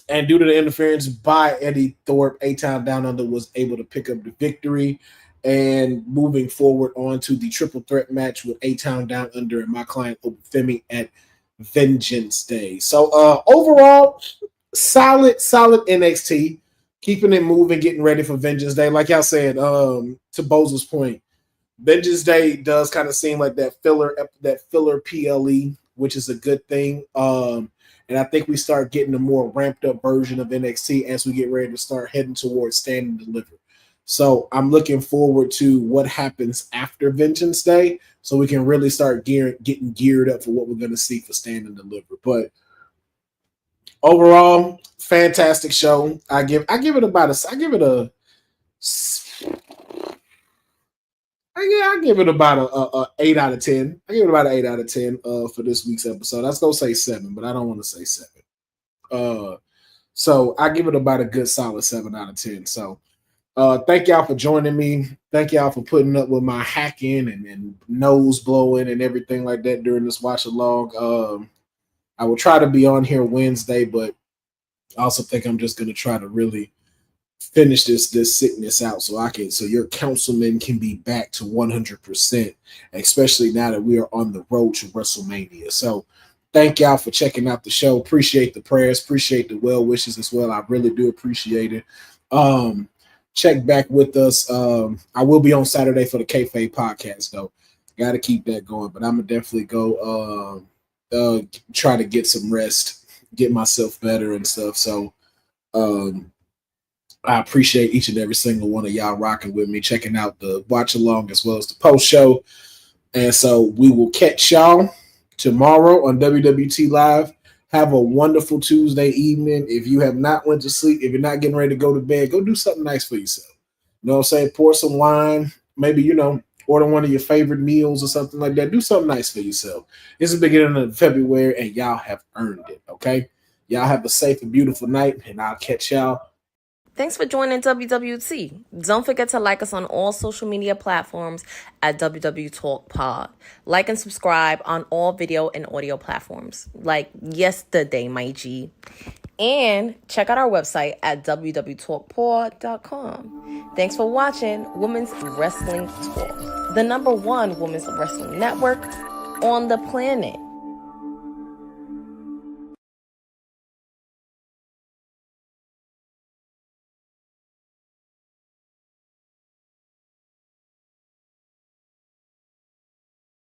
and due to the interference by Eddie Thorpe, A-Town Down Under was able to pick up the victory. And moving forward on to the triple threat match with A-Town Down Under and my client Obafemi at Vengeance Day. So overall, solid NXT. Keeping it moving, getting ready for Vengeance Day. Like y'all said, to Boza's point, Vengeance Day does kind of seem like that filler PLE, which is a good thing. And I think we start getting a more ramped up version of NXT as we get ready to start heading towards Stand and Deliver. So I'm looking forward to what happens after Vengeance Day, so we can really start getting geared up for what we're going to see for Stand and Deliver. But overall, fantastic show. I give it about a 8 out of 10. I give it about an 8 out of 10 for this week's episode. I was gonna say 7, but I don't want to say 7. So I give it about a good solid 7 out of 10. So thank y'all for joining me. Thank y'all for putting up with my hacking and nose blowing and everything like that during this watch along. I will try to be on here Wednesday, but I also think I'm just gonna try to really finish this sickness out so your councilman can be back to 100%, especially now that we are on the road to WrestleMania. So thank y'all for checking out the show. Appreciate the prayers, appreciate the well wishes as well. I really do appreciate it. Check back with us. I will be on Saturday for the Kayfabe podcast though. Got to keep that going, but I'm gonna definitely go try to get some rest, get myself better and stuff. So I appreciate each and every single one of y'all rocking with me, checking out the watch along as well as the post show. And so we will catch y'all tomorrow on WWT Live. Have a wonderful Tuesday evening. If you have not went to sleep, if you're not getting ready to go to bed, go do something nice for yourself. You know what I'm saying? Pour some wine. Maybe, order one of your favorite meals or something like that. Do something nice for yourself. It's the beginning of February, and y'all have earned it, okay? Y'all have a safe and beautiful night, and I'll catch y'all. Thanks for joining WWT. Don't forget to like us on all social media platforms at WW Talk Pod. Like and subscribe on all video and audio platforms like yesterday, my G. And check out our website at www.talkpod.com. Thanks for watching Women's Wrestling Talk, the #1 women's wrestling network on the planet.